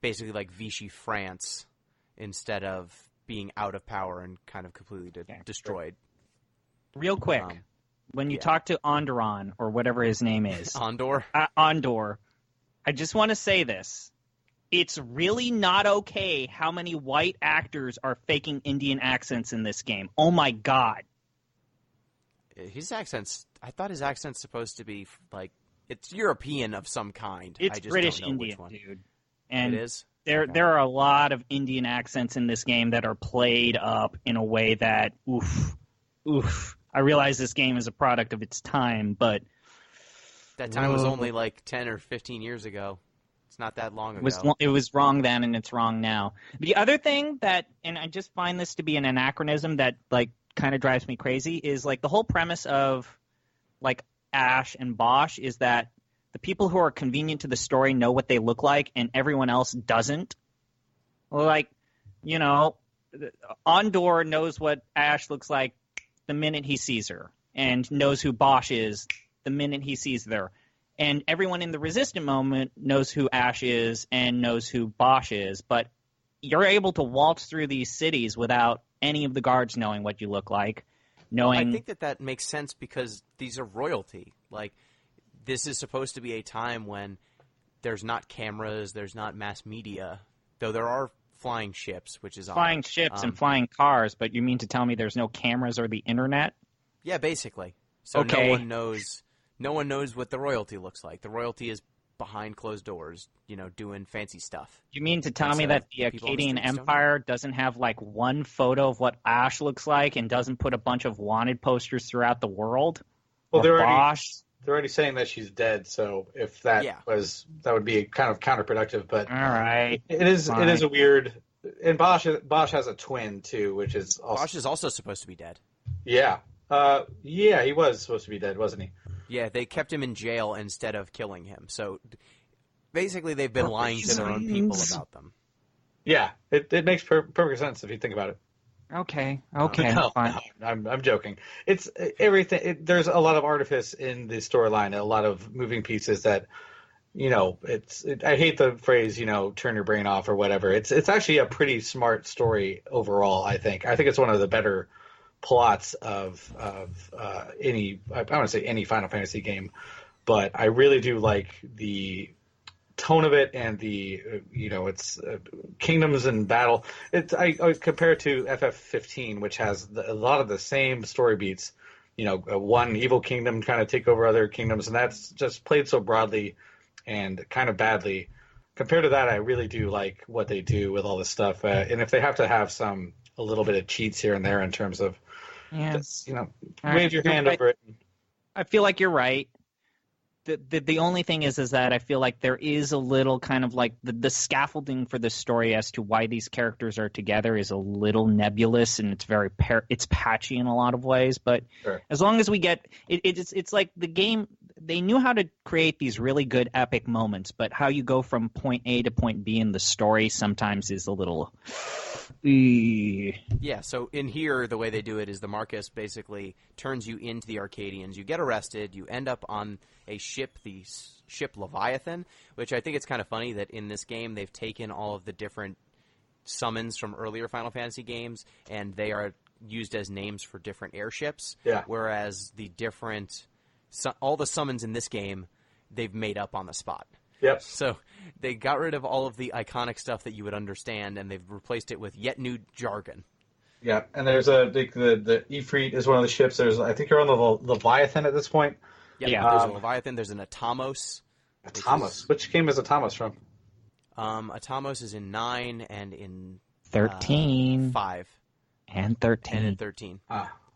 basically like Vichy France, instead of being out of power and kind of completely destroyed.
Real quick, when you talk to Onderon, or whatever his name is.
Ondor?
Ondor, I just want to say this. It's really not okay how many white actors are faking Indian accents in this game. Oh my god.
His accent's... I thought his accent's supposed to be, like... It's European of some kind.
It's
I just
British
don't know
Indian,
which one.
dude. And
it is?
There are a lot of Indian accents in this game that are played up in a way that, oof. I realize this game is a product of its time, but...
That time was only like 10 or 15 years ago. It's not that long ago.
It was wrong then, and it's wrong now. The other thing that, and I just find this to be an anachronism that, like, kind of drives me crazy, is, like, the whole premise of, like, Ash and Bosch is that the people who are convenient to the story know what they look like, and everyone else doesn't. Like, you know, Ondor knows what Ash looks like the minute he sees her, and knows who Bosch is the minute he sees her. And everyone in the Resistant moment knows who Ash is and knows who Bosch is, but you're able to waltz through these cities without any of the guards knowing what you look like.
I think that makes sense because these are royalty. Like, this is supposed to be a time when there's not cameras, there's not mass media, though there are flying ships, which is
flying ships and flying cars, but you mean to tell me there's no cameras or the internet?
Yeah, basically. So
okay.
No one knows what the royalty looks like. The royalty is behind closed doors, you know, doing fancy stuff.
You mean to tell me that the Acadian Empire doesn't have, like, one photo of what Ash looks like and doesn't put a bunch of wanted posters throughout the world?
Well, they're already saying that she's dead, so if that that would be kind of counterproductive. But
all right,
it is a weird. And Bosch has a twin too, which is also...
Bosch is also supposed to be dead.
Yeah, he was supposed to be dead, wasn't he?
Yeah, they kept him in jail instead of killing him. So basically, they've been lying to their own people about them.
Yeah, it makes perfect sense if you think about it.
Okay,
fine. I'm joking. It's everything. There's a lot of artifice in the storyline, a lot of moving pieces that, you know, I hate the phrase, you know, turn your brain off or whatever. It's actually a pretty smart story overall. I think it's one of the better plots of any, I want to say any Final Fantasy game, but I really do like the tone of it and the it's kingdoms and battle. I compare it to FF15, which has a lot of the same story beats. You know, one evil kingdom kind of take over other kingdoms, and that's just played so broadly and kind of badly. Compared to that, I really do like what they do with all this stuff. And if they have to have a little bit of cheats here and there in terms of, just, you know, wave your hand over it.
I feel like you're right. The only thing is that I feel like there is a little kind of like the scaffolding for the story as to why these characters are together is a little nebulous, and it's very it's patchy in a lot of ways. But sure. As long as we get it's like the game, they knew how to create these really good epic moments, but how you go from point A to point B in the story sometimes is a little.
Yeah, so in here, the way they do it is the Marcus basically turns you into the Arcadians. You get arrested. You end up on a ship, the ship Leviathan, which I think it's kind of funny that in this game they've taken all of the different summons from earlier Final Fantasy games, and they are used as names for different airships.
Yeah.
Whereas all the summons in this game, they've made up on the spot.
Yep.
So they got rid of all of the iconic stuff that you would understand, and they've replaced it with yet new jargon.
Yeah, and there's the Ifrit is one of the ships. I think you're on the Leviathan at this point.
Yeah. There's a Leviathan. There's an Atamos.
Which game is Atamos from?
Atamos is in 9 and in
13.
5.
And 13.
And in 13.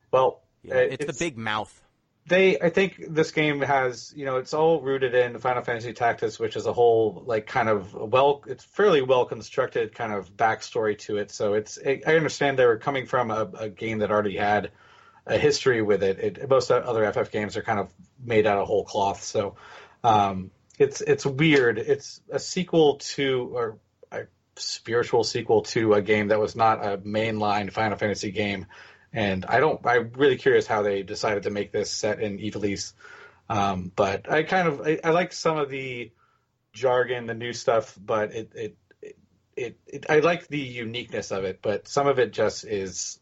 Well,
yeah, it's the big mouth.
I think this game has, it's all rooted in Final Fantasy Tactics, which is a whole like kind of it's fairly well constructed kind of backstory to it. So I understand they were coming from a game that already had a history with it. Most other FF games are kind of made out of whole cloth. So it's weird. It's a sequel to, or a spiritual sequel to a game that was not a mainline Final Fantasy game. And I'm really curious how they decided to make this set in Ivalice. But I like some of the jargon, the new stuff, but I like the uniqueness of it, but some of it just is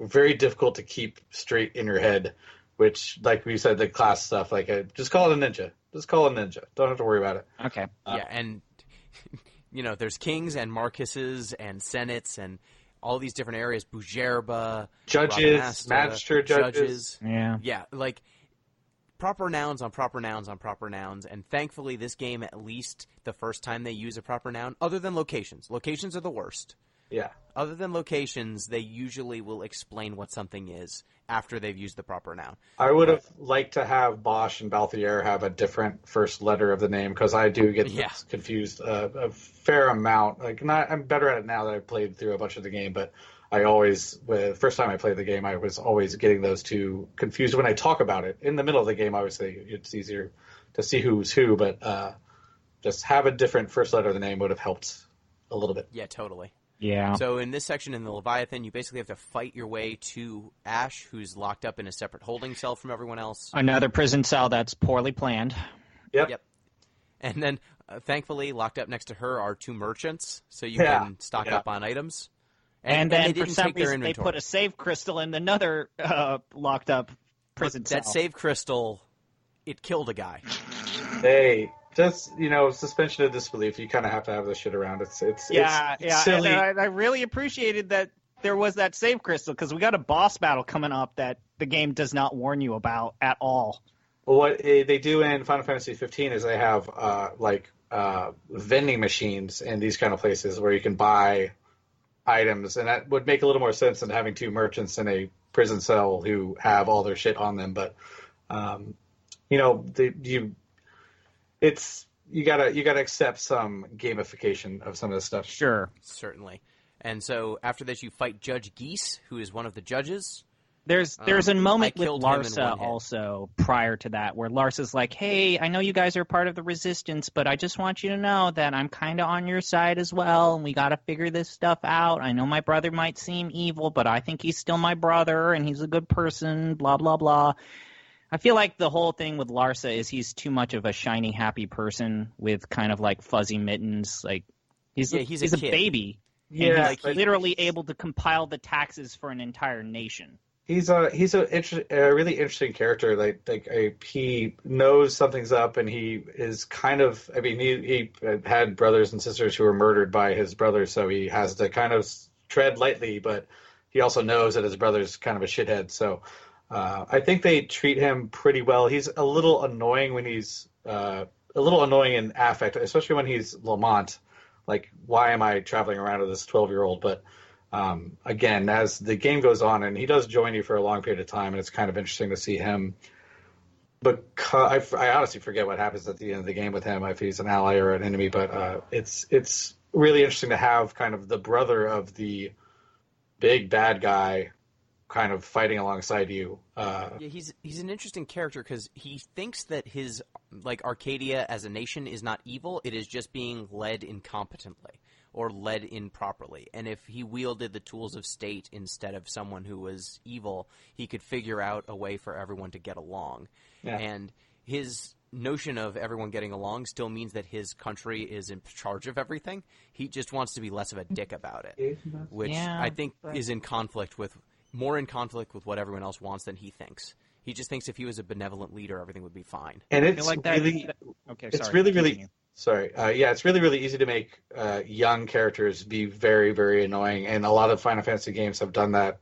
very difficult to keep straight in your head, which, like we said, the class stuff, like just call it a ninja. Just call it a ninja. Don't have to worry about it.
Okay.
Yeah, and, there's kings and marquises and senates and all these different areas, Bujerba,
judges, magistrate judges.
Yeah.
Yeah, like proper nouns on proper nouns on proper nouns, and thankfully this game, at least the first time they use a proper noun, other than locations. Locations are the worst.
Yeah.
Other than locations, they usually will explain what something is after they've used the proper noun.
I would have liked to have Bosch and Balthier have a different first letter of the name, because I do get confused a fair amount. I'm better at it now that I've played through a bunch of the game, but the first time I played the game, I was always getting those two confused when I talk about it. In the middle of the game, obviously, it's easier to see who's who, but just have a different first letter of the name would have helped a little bit.
Yeah, totally.
Yeah.
So in this section in the Leviathan, you basically have to fight your way to Ash, who's locked up in a separate holding cell from everyone else.
Another prison cell that's poorly planned.
Yep.
And then, thankfully, locked up next to her are two merchants, so you can stock up on items.
And then,
they
for
didn't
some
take their
reason, they
inventory.
put a save crystal in another locked up prison cell.
That save crystal, it killed a guy.
Hey, just, suspension of disbelief. You kind of have to have this shit around. It's silly.
And I really appreciated that there was that save crystal, because we got a boss battle coming up that the game does not warn you about at all.
Well, what they do in Final Fantasy XV is they have vending machines in these kind of places where you can buy items, and that would make a little more sense than having two merchants in a prison cell who have all their shit on them. But you gotta accept some gamification of some of this stuff.
Sure.
Certainly. And so after this, you fight Judge Geese, who is one of the judges.
There's a moment with
killed him in
Larsa
one hit.
also prior to that, where Larsa's like, hey, I know you guys are part of the resistance, but I just want you to know that I'm kind of on your side as well, and we got to figure this stuff out. I know my brother might seem evil, but I think he's still my brother, and he's a good person, blah, blah, blah. I feel like the whole thing with Larsa is he's too much of a shiny, happy person with kind of like fuzzy mittens. Like he's a baby.
Yeah,
and he's literally able to compile the taxes for an entire nation.
He's a really interesting character. He knows something's up, and he is kind of. I mean, he had brothers and sisters who were murdered by his brothers, so he has to kind of tread lightly. But he also knows that his brother's kind of a shithead. So I think they treat him pretty well. He's a little annoying when he's a little annoying in affect, especially when he's Lamont. Like, why am I traveling around with this 12-year-old? But again, as the game goes on, and he does join you for a long period of time, and it's kind of interesting to see him. But I honestly forget what happens at the end of the game with him, if he's an ally or an enemy. But it's really interesting to have kind of the brother of the big bad guy kind of fighting alongside you.
He's an interesting character because he thinks that his Arcadia as a nation is not evil; it is just being led incompetently or led improperly. And if he wielded the tools of state instead of someone who was evil, he could figure out a way for everyone to get along. Yeah. And his notion of everyone getting along still means that his country is in charge of everything. He just wants to be less of a dick about it, which I think is more in conflict with what everyone else wants than he thinks. He just thinks if he was a benevolent leader, everything would be fine.
And it's really, really easy to make young characters be very, very annoying. And a lot of Final Fantasy games have done that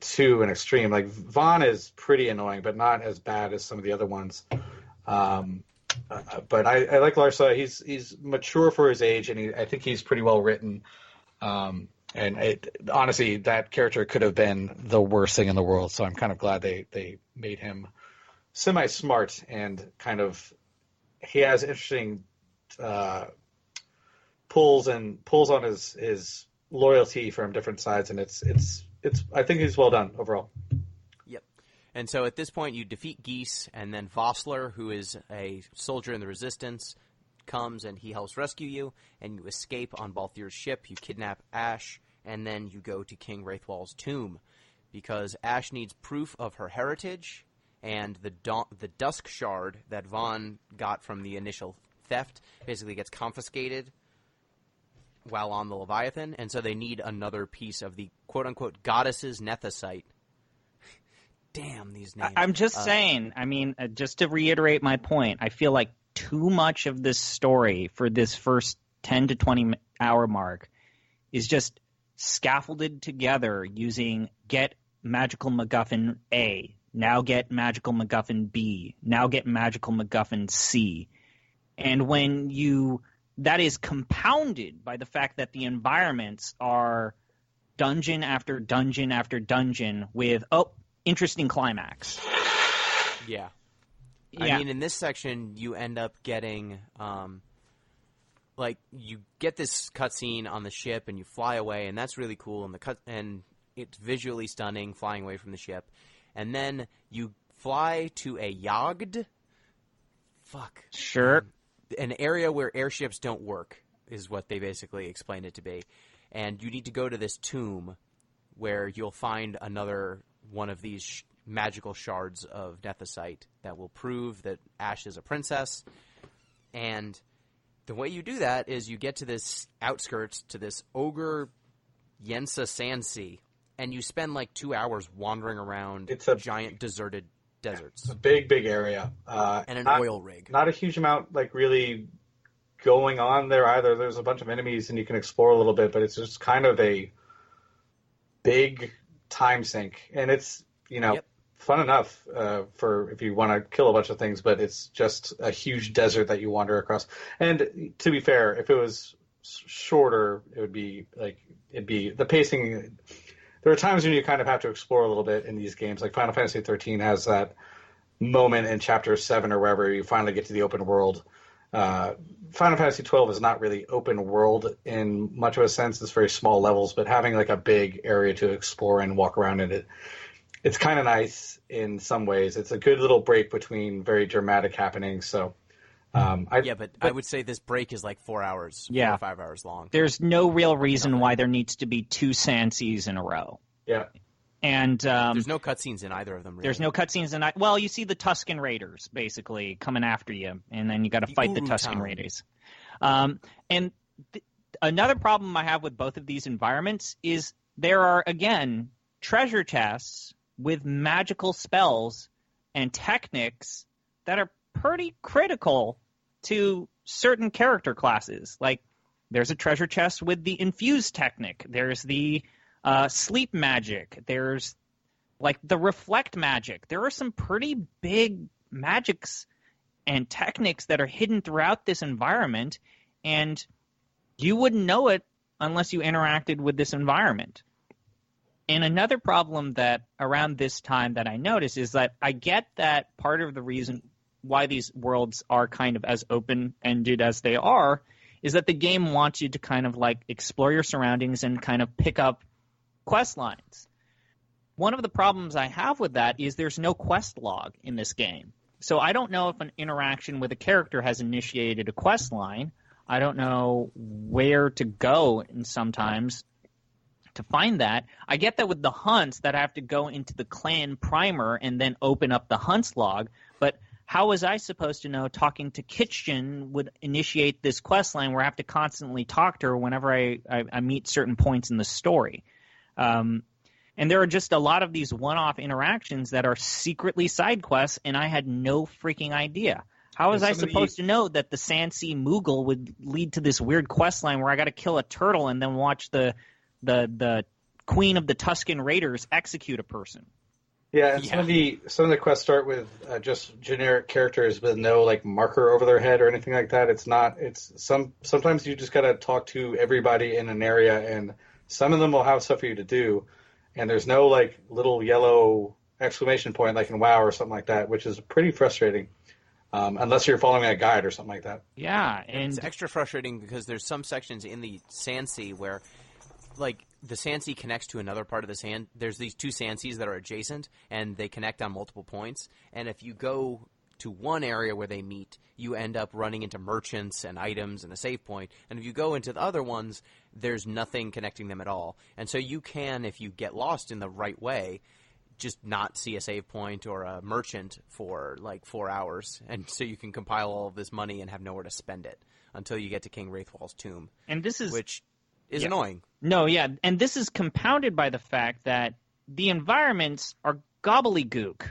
to an extreme. Like, Vaughn is pretty annoying, but not as bad as some of the other ones. But I like Larsa. He's mature for his age, and I think he's pretty well written. Honestly, that character could have been the worst thing in the world, so I'm kind of glad they made him semi-smart and kind of he has interesting pulls on his loyalty from different sides, and it's I think he's well done overall.
Yep. And so at this point, you defeat Geese, and then Vossler, who is a soldier in the Resistance, comes and he helps rescue you, and you escape on Balthier's ship. You kidnap Ash, and then you go to King Wraithwall's tomb, because Ash needs proof of her heritage, and the Dusk Shard that Vaughn got from the initial theft basically gets confiscated while on the Leviathan, and so they need another piece of the quote-unquote goddess's nethicite. Damn, these names.
I'm just saying, I mean, just to reiterate my point, I feel like too much of this story for this first 10 to 20 hour mark is just scaffolded together using get magical MacGuffin A, now get magical MacGuffin B, now get magical MacGuffin C. And when that is compounded by the fact that the environments are dungeon after dungeon after dungeon with, interesting climax.
Yeah. I mean, in this section, you end up getting, you get this cutscene on the ship, and you fly away, and that's really cool, and it's visually stunning, flying away from the ship. And then you fly to a Yagd. Fuck.
Sure.
An area where airships don't work is what they basically explained it to be. And you need to go to this tomb where you'll find another one of these magical shards of nethicite that will prove that Ash is a princess. And the way you do that is you get to this outskirts, to this ogre Yensa Sand Sea, and you spend like 2 hours wandering around giant deserted deserts.
It's a big area.
And an oil rig.
Not a huge amount really going on there either. There's a bunch of enemies and you can explore a little bit, but it's just kind of a big time sink. And it's, fun enough for if you want to kill a bunch of things, but it's just a huge desert that you wander across. And to be fair, if it was shorter, it'd be the pacing. There are times when you kind of have to explore a little bit in these games. Like Final Fantasy XIII has that moment in Chapter 7 or wherever you finally get to the open world. Final Fantasy XII is not really open world in much of a sense. It's very small levels, but having like a big area to explore and walk around in it, it's kind of nice in some ways. It's a good little break between very dramatic happenings. So,
but I would say this break is like 4 hours, 4 or 5 hours long.
There's no real reason why there needs to be 2 Sanseas in a row.
Yeah.
And
there's no cutscenes in either of them, really.
There's no cutscenes in well, you see the Tusken Raiders basically coming after you, and then you got to fight the Tusken Raiders. Another problem I have with both of these environments is there are, again, treasure chests with magical spells and techniques that are pretty critical to certain character classes. Like, there's a treasure chest with the infuse technique. There's the sleep magic. There's, like, the reflect magic. There are some pretty big magics and techniques that are hidden throughout this environment, and you wouldn't know it unless you interacted with this environment. And another problem that around this time that I noticed is that I get that part of the reason why these worlds are kind of as open-ended as they are is that the game wants you to kind of like explore your surroundings and kind of pick up quest lines. One of the problems I have with that is there's no quest log in this game. So I don't know if an interaction with a character has initiated a quest line. I don't know where to go and sometimes to find that. I get that with the hunts that I have to go into the clan primer and then open up the hunts log, but how was I supposed to know talking to Kitchen would initiate this quest line where I have to constantly talk to her whenever I meet certain points in the story? And there are just a lot of these one-off interactions that are secretly side quests, and I had no freaking idea. How was I supposed to know that the Sandsea Moogle would lead to this weird quest line where I got to kill a turtle and then watch the queen of the Tusken Raiders execute a person?
Yeah, and some of the quests start with just generic characters with no like marker over their head or anything like that. Sometimes you just gotta talk to everybody in an area, and some of them will have stuff for you to do, and there's no like little yellow exclamation point like in WoW or something like that, which is pretty frustrating. Unless you're following a guide or something like that.
Yeah,
and it's extra frustrating because there's some sections in the Sandsea where, like, the Sandsea connects to another part of the sand. There's these two Sandseas that are adjacent, and they connect on multiple points. And if you go to one area where they meet, you end up running into merchants and items and a save point. And if you go into the other ones, there's nothing connecting them at all. And so you can, if you get lost in the right way, just not see a save point or a merchant for like 4 hours, and so you can compile all of this money and have nowhere to spend it until you get to King Wraithwall's tomb.
And this is
which is annoying.
No, yeah, and this is compounded by the fact that the environments are gobbledygook.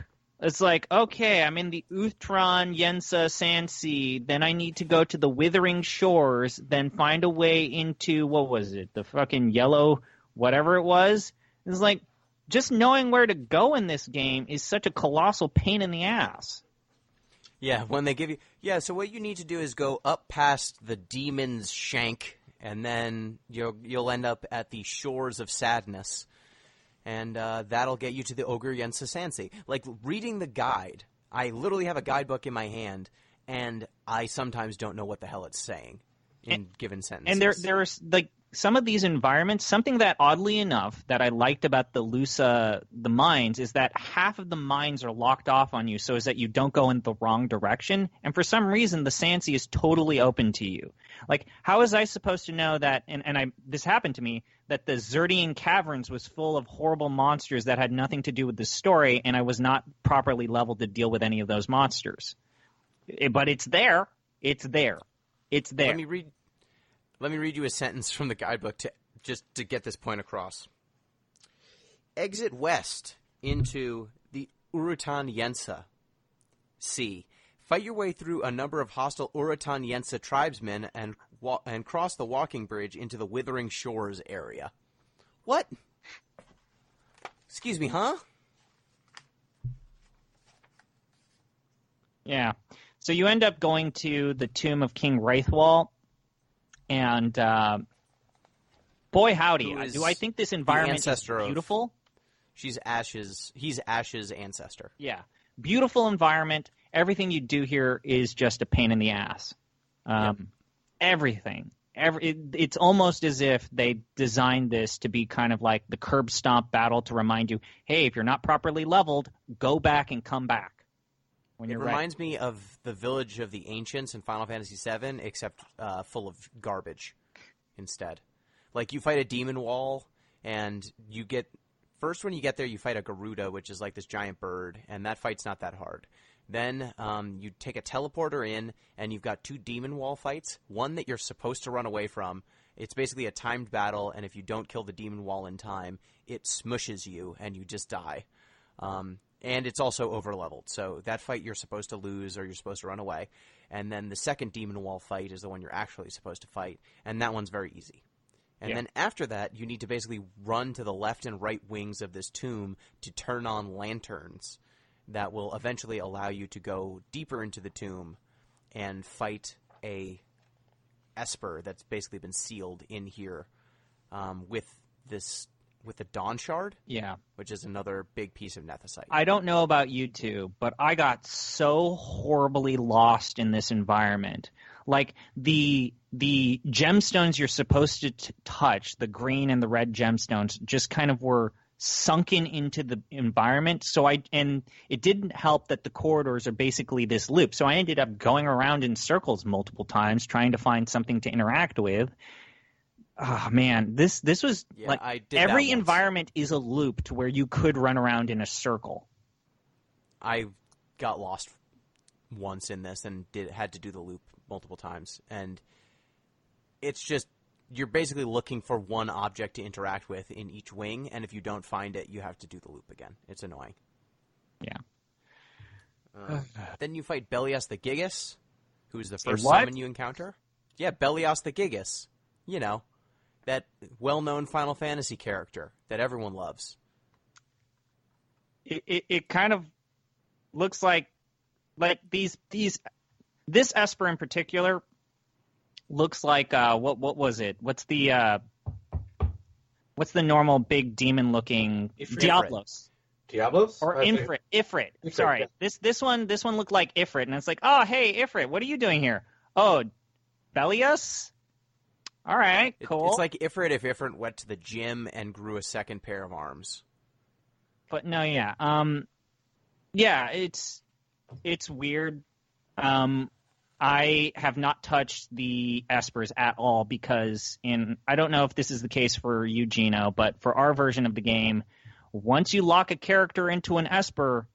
It's like, okay, I'm in the Uthran Yensa Sandsea, then I need to go to the Withering Shores, then find a way into, what was it, the fucking yellow whatever it was. It's like, just knowing where to go in this game is such a colossal pain in the ass.
Yeah, when they give you... Yeah, so what you need to do is go up past the Demon's Shank, and then you'll end up at the Shores of Sadness, and that'll get you to the Ogre Yensa Sandsea. Like, reading the guide, I literally have a guidebook in my hand, and I sometimes don't know what the hell it's saying in given sentences.
And there's like... Some of these environments, something that oddly enough that I liked about the Lusa, the mines, is that half of the mines are locked off on you so as that you don't go in the wrong direction. And for some reason, the Sandsea is totally open to you. Like, how was I supposed to know that, this happened to me, that the Zerdian Caverns was full of horrible monsters that had nothing to do with the story, and I was not properly leveled to deal with any of those monsters. But it's there. It's there. It's there.
Let me read you a sentence from the guidebook to get this point across. Exit west into the Urutan Yensa Sea. Fight your way through a number of hostile Urutan Yensa tribesmen and cross the walking bridge into the Withering Shores area. What? Excuse me, huh?
Yeah. So you end up going to the tomb of King Wraithwall. And boy, howdy, do I think this environment is beautiful.
He's Ash's ancestor.
Yeah. Beautiful environment. Everything you do here is just a pain in the ass. Everything. It's almost as if they designed this to be kind of like the curb stomp battle to remind you, hey, if you're not properly leveled, go back and come back.
It reminds me of the Village of the Ancients in Final Fantasy VII, except full of garbage instead. Like, you fight a demon wall, and first when you get there, you fight a Garuda, which is like this giant bird, and that fight's not that hard. Then you take a teleporter in, and you've got two demon wall fights, one that you're supposed to run away from. It's basically a timed battle, and if you don't kill the demon wall in time, it smushes you, and you just die. And it's also over-leveled, so that fight you're supposed to lose or you're supposed to run away. And then the second Demon Wall fight is the one you're actually supposed to fight, and that one's very easy. And then after that, you need to basically run to the left and right wings of this tomb to turn on lanterns that will eventually allow you to go deeper into the tomb and fight a Esper that's basically been sealed in here with the Dawn Shard, which is another big piece of Nethicite.
I don't know about you two, but I got so horribly lost in this environment. Like, the gemstones you're supposed to touch, the green and the red gemstones, just kind of were sunken into the environment. And it didn't help that the corridors are basically this loop. So I ended up going around in circles multiple times trying to find something to interact with. Oh, man, this was every environment is a loop to where you could run around in a circle.
I got lost once in this and had to do the loop multiple times. And it's just, you're basically looking for one object to interact with in each wing, and if you don't find it, you have to do the loop again. It's annoying.
Yeah.
Then you fight Belias the Gigas, who's the first summon you encounter. Yeah, Belias the Gigas. You know, that well-known Final Fantasy character that everyone loves.
It kind of looks like this Esper in particular looks like what was it? What's the normal big demon looking
Ifrit.
Diablos?
Diablos?
Or Ifrit. Ifrit. Sorry.
Yeah.
This one looked like Ifrit, and it's like, oh, hey, Ifrit, what are you doing here? Oh, Belius? All right, cool.
It's like Ifrit if Ifrit went to the gym and grew a second pair of arms.
But no, yeah. Yeah, it's weird. I have not touched the Espers at all because I don't know if this is the case for you, Gino, but for our version of the game, once you lock a character into an Esper,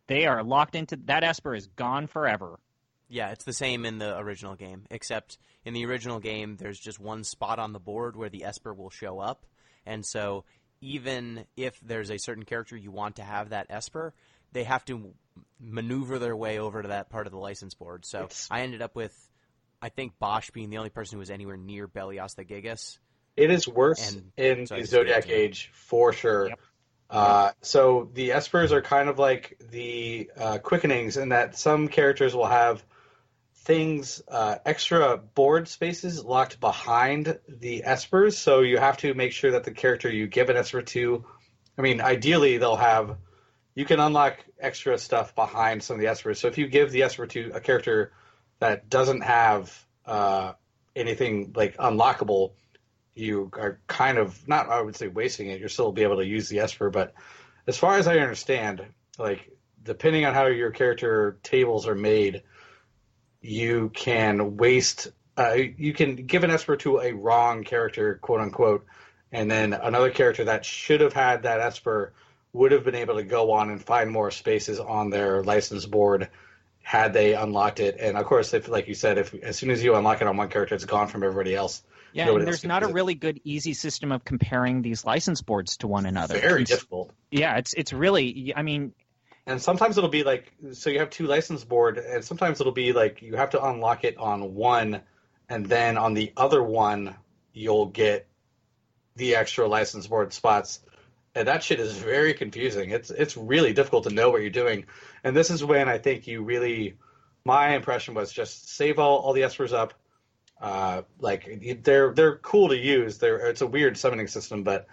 they are locked into that Esper is gone forever.
Yeah, it's the same in the original game, except in the original game, there's just one spot on the board where the Esper will show up, and so even if there's a certain character you want to have that Esper, they have to maneuver their way over to that part of the license board. So I ended up with, I think, Bosch being the only person who was anywhere near Belios the Gigas.
It is worse in the Zodiac Age, for sure.
Yep.
So the Espers are kind of like the Quickenings in that some characters will have things, extra board spaces locked behind the Espers, so you have to make sure that the character you give an Esper to, I mean, ideally you can unlock extra stuff behind some of the Espers. So if you give the Esper to a character that doesn't have anything like unlockable, you are kind of, not I would say wasting it, you'll still be able to use the Esper, but as far as I understand, like, depending on how your character tables are made, you can waste, you can give an Esper to a wrong character, quote unquote, and then another character that should have had that Esper would have been able to go on and find more spaces on their license board had they unlocked it. And of course, if, like you said, if as soon as you unlock it on one character, it's gone from everybody else.
Yeah, and there's not a really good, easy system of comparing these license boards to one another.
Very difficult.
Yeah, it's really, I mean...
And sometimes it'll be like, so you have two license board, and sometimes it'll be like you have to unlock it on one, and then on the other one, you'll get the extra license board spots. And that shit is very confusing. It's really difficult to know what you're doing. And this is when I think you really, my impression was just save all the Espers up. Like they're cool to use. It's a weird summoning system, but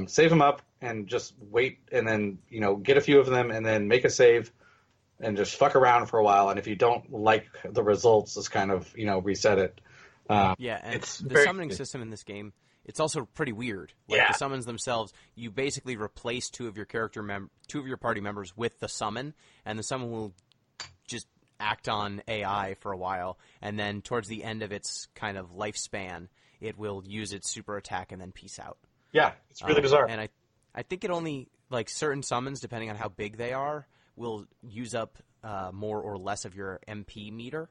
save them up and just wait, and then get a few of them, and then make a save, and just fuck around for a while. And if you don't like the results, just kind of reset it.
Yeah, and the summoning system in this game, it's also pretty weird. Like the summons themselves, you basically replace two of your party members with the summon, and the summon will just act on AI for a while, and then towards the end of its kind of lifespan, it will use its super attack and then peace out.
Yeah, it's really bizarre.
And I think it only, like, certain summons, depending on how big they are, will use up more or less of your MP meter.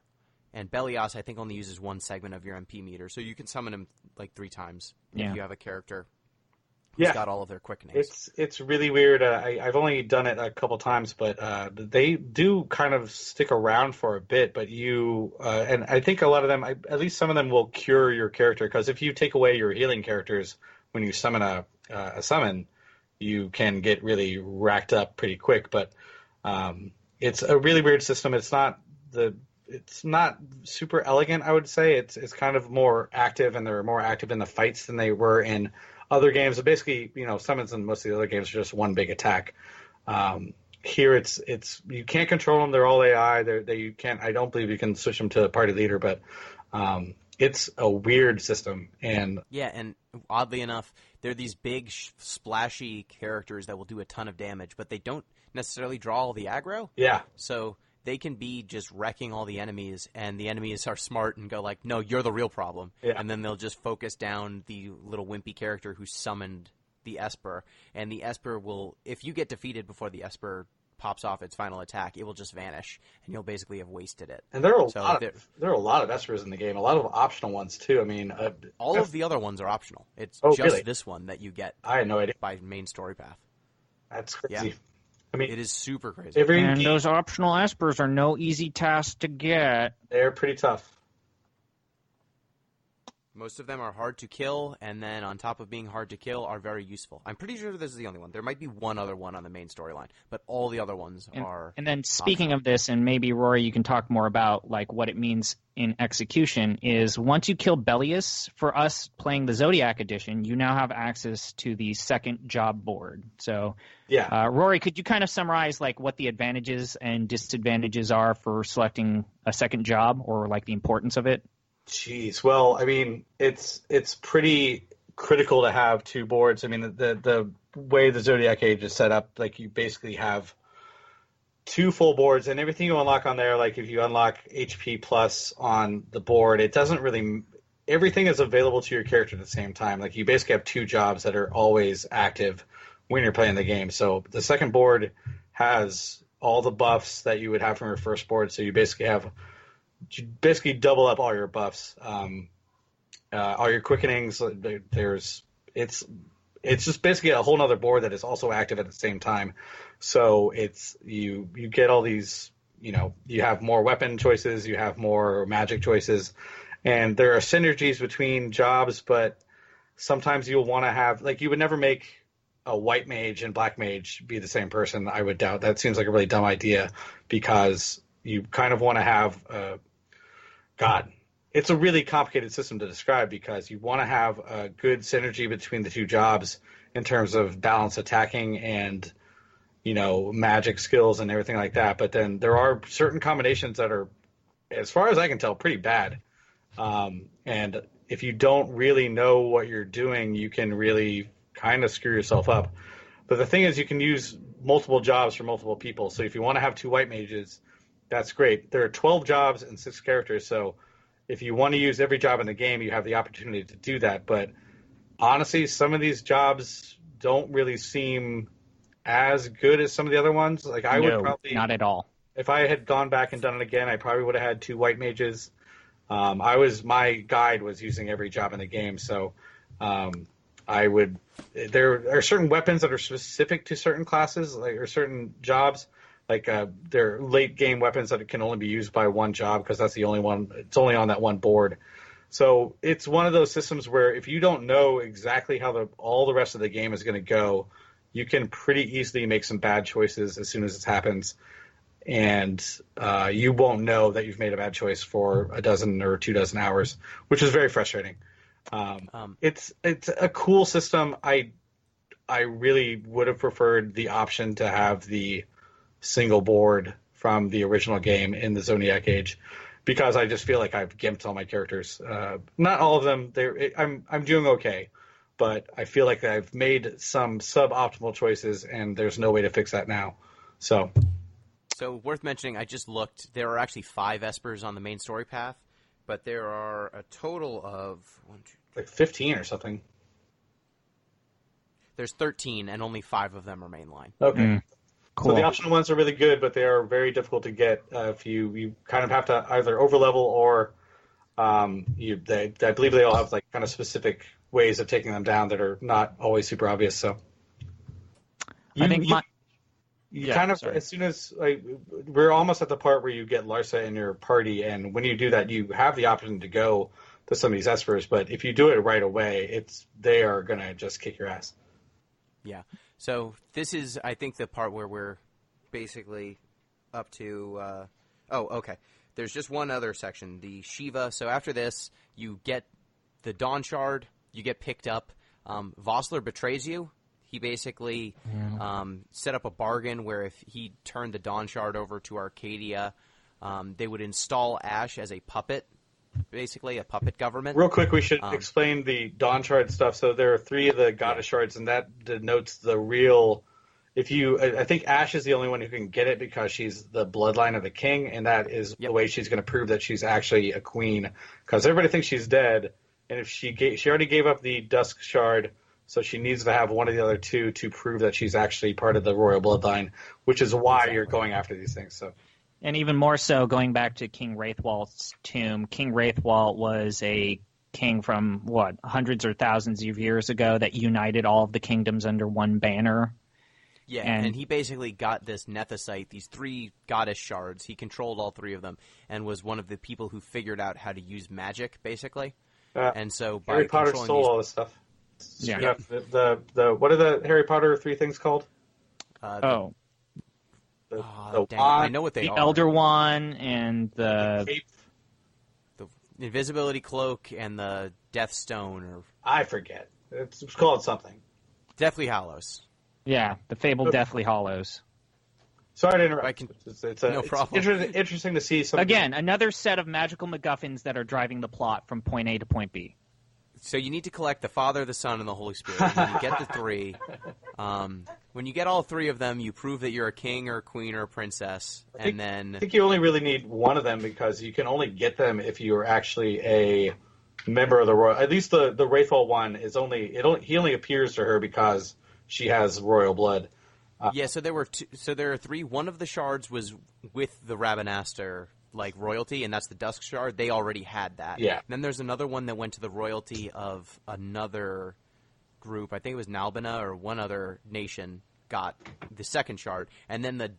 And Belios, I think, only uses one segment of your MP meter, so you can summon him like 3 times if you have a character who's got all of their quickenings.
It's really weird. I've only done it a couple times, but they do kind of stick around for a bit. But and I think a lot of them, at least some of them, will cure your character, because if you take away your healing characters when you summon a summon, you can get really racked up pretty quick. But it's a really weird system. It's not super elegant, I would say. It's kind of more active, and they're more active in the fights than they were in other games. So basically, summons in most of the other games are just one big attack. Here, it's you can't control them. They're all AI. You can't. I don't believe you can switch them to party leader, but it's a weird system. And
oddly enough, they're these big, splashy characters that will do a ton of damage, but they don't necessarily draw all the aggro.
Yeah.
So they can be just wrecking all the enemies, and the enemies are smart and go like, no, you're the real problem.
Yeah.
And then they'll just focus down the little wimpy character who summoned the Esper, and the Esper will, if you get defeated before the Esper pops off its final attack, it will just vanish, and you'll basically have wasted it.
And there are a lot of Espers in the game, a lot of optional ones too. I mean,
all of the other ones are optional. It's
really?
This one that you get.
I had no idea.
By main story path.
That's crazy.
Yeah.
I mean,
it is super crazy.
Those optional Espers are no easy task to get.
They're pretty tough.
Most of them are hard to kill, and then on top of being hard to kill, are very useful. I'm pretty sure this is the only one. There might be one other one on the main storyline, but all the other ones are.
And then speaking
optional.
of this, and maybe Rorie, you can talk more about like what it means in execution. Is once you kill Bellius, for us playing the Zodiac edition, you now have access to the second job board. So, Rorie, could you kind of summarize like what the advantages and disadvantages are for selecting a second job, or like the importance of it?
Jeez, well, I mean, it's pretty critical to have two boards. I mean, the way the Zodiac Age is set up, like you basically have two full boards, and everything you unlock on there, like if you unlock HP plus on the board, it doesn't really. Everything is available to your character at the same time. Like you basically have two jobs that are always active when you're playing the game. So the second board has all the buffs that you would have from your first board. So you basically double up all your buffs, all your quickenings. It's just basically a whole nother board that is also active at the same time. So it's you get all these, you have more weapon choices, you have more magic choices, and there are synergies between jobs. But sometimes you'll want to have, like, you would never make a white mage and black mage be the same person. I would doubt. That seems like a really dumb idea, because you kind of want to have God, it's a really complicated system to describe, because you want to have a good synergy between the two jobs in terms of balance attacking and, magic skills and everything like that. But then there are certain combinations that are, as far as I can tell, pretty bad. And if you don't really know what you're doing, you can really kind of screw yourself up. But the thing is, you can use multiple jobs for multiple people. So if you want to have two white mages, that's great. There are 12 jobs and 6 characters, so if you want to use every job in the game, you have the opportunity to do that. But honestly, some of these jobs don't really seem as good as some of the other ones. Like I would probably
not at all. If
I had gone back and done it again, I probably would have had 2 white mages. My guide was using every job in the game, so I would. There are certain weapons that are specific to certain classes, like, or certain jobs. Like they're late game weapons that can only be used by one job, because that's the only one. It's only on that one board. So it's one of those systems where if you don't know exactly how all the rest of the game is going to go, you can pretty easily make some bad choices as soon as it happens, and you won't know that you've made a bad choice for a dozen or 24 hours, which is very frustrating. It's a cool system. I really would have preferred the option to have the single board from the original game in the Zodiac Age, because I just feel like I've gimped all my characters. Not all of them. I'm doing okay, but I feel like I've made some suboptimal choices, and there's no way to fix that now. So
worth mentioning, I just looked. There are actually 5 Espers on the main story path, but there are a total of
15 or something.
There's 13, and only 5 of them are mainline.
Okay.
Cool.
So the optional ones are really good, but they are very difficult to get. If you kind of have to either overlevel, or I believe they all have like kind of specific ways of taking them down that are not always super obvious. So
I think
as soon as we're almost at the part where you get Larsa in your party, and when you do that, you have the option to go to some of these espers. But if you do it right away, they are gonna just kick your ass.
Yeah. So this is, I think, the part where we're basically up to. Okay. There's just one other section, the Shiva. So after this, you get the Dawn Shard. You get picked up. Vossler betrays you. He basically set up a bargain where if he turned the Dawn Shard over to Arcadia, they would install Ash as a puppet. Basically, a puppet government.
Real quick, we should explain the Dawn Shard stuff. So there are 3 of the Goddess Shards, and that denotes the real. I think Ash is the only one who can get it, because she's the bloodline of the king, and that is the way she's going to prove that she's actually a queen. Because everybody thinks she's dead, and if she already gave up the Dusk Shard, so she needs to have one of the other 2 to prove that she's actually part of the royal bloodline, which is why you're going after these things. So.
And even more so, going back to King Wraithwalt's tomb, King Wraithwalt was a king from, hundreds or thousands of years ago that united all of the kingdoms under one banner.
Yeah, and he basically got this Nethicite, these 3 goddess shards. He controlled all 3 of them, and was one of the people who figured out how to use magic, basically. And so by
Harry Potter
controlling
stole all this stuff.
Yeah.
The what are the Harry Potter 3 things called?
Oh,
The
dang it,
wand,
I know what they
the
are.
Elder Wand and
the
the
cape.
The invisibility cloak and the Death Stone, or
I forget. It's called something.
Deathly Hallows.
the fabled Deathly Hollows.
Sorry to interrupt.
I can-
It's
no problem.
interesting to see some.
Again, another set of magical MacGuffins that are driving the plot from point A to point B.
So you need to collect the Father, the Son, and the Holy Spirit. When you get the 3, when you get all 3 of them, you prove that you're a king or a queen or a princess, and then
I think you only really need one of them because you can only get them if you're actually a member of the royal. At least the Wraithful one is he only appears to her because she has royal blood.
yeah. So there were there are 3. One of the shards was with the Rabanastre royalty, and that's the Dusk Shard. They already had that.
Yeah.
And then there's another one that went to the royalty of another group. I think it was Nalbina or one other nation got the second shard, and then the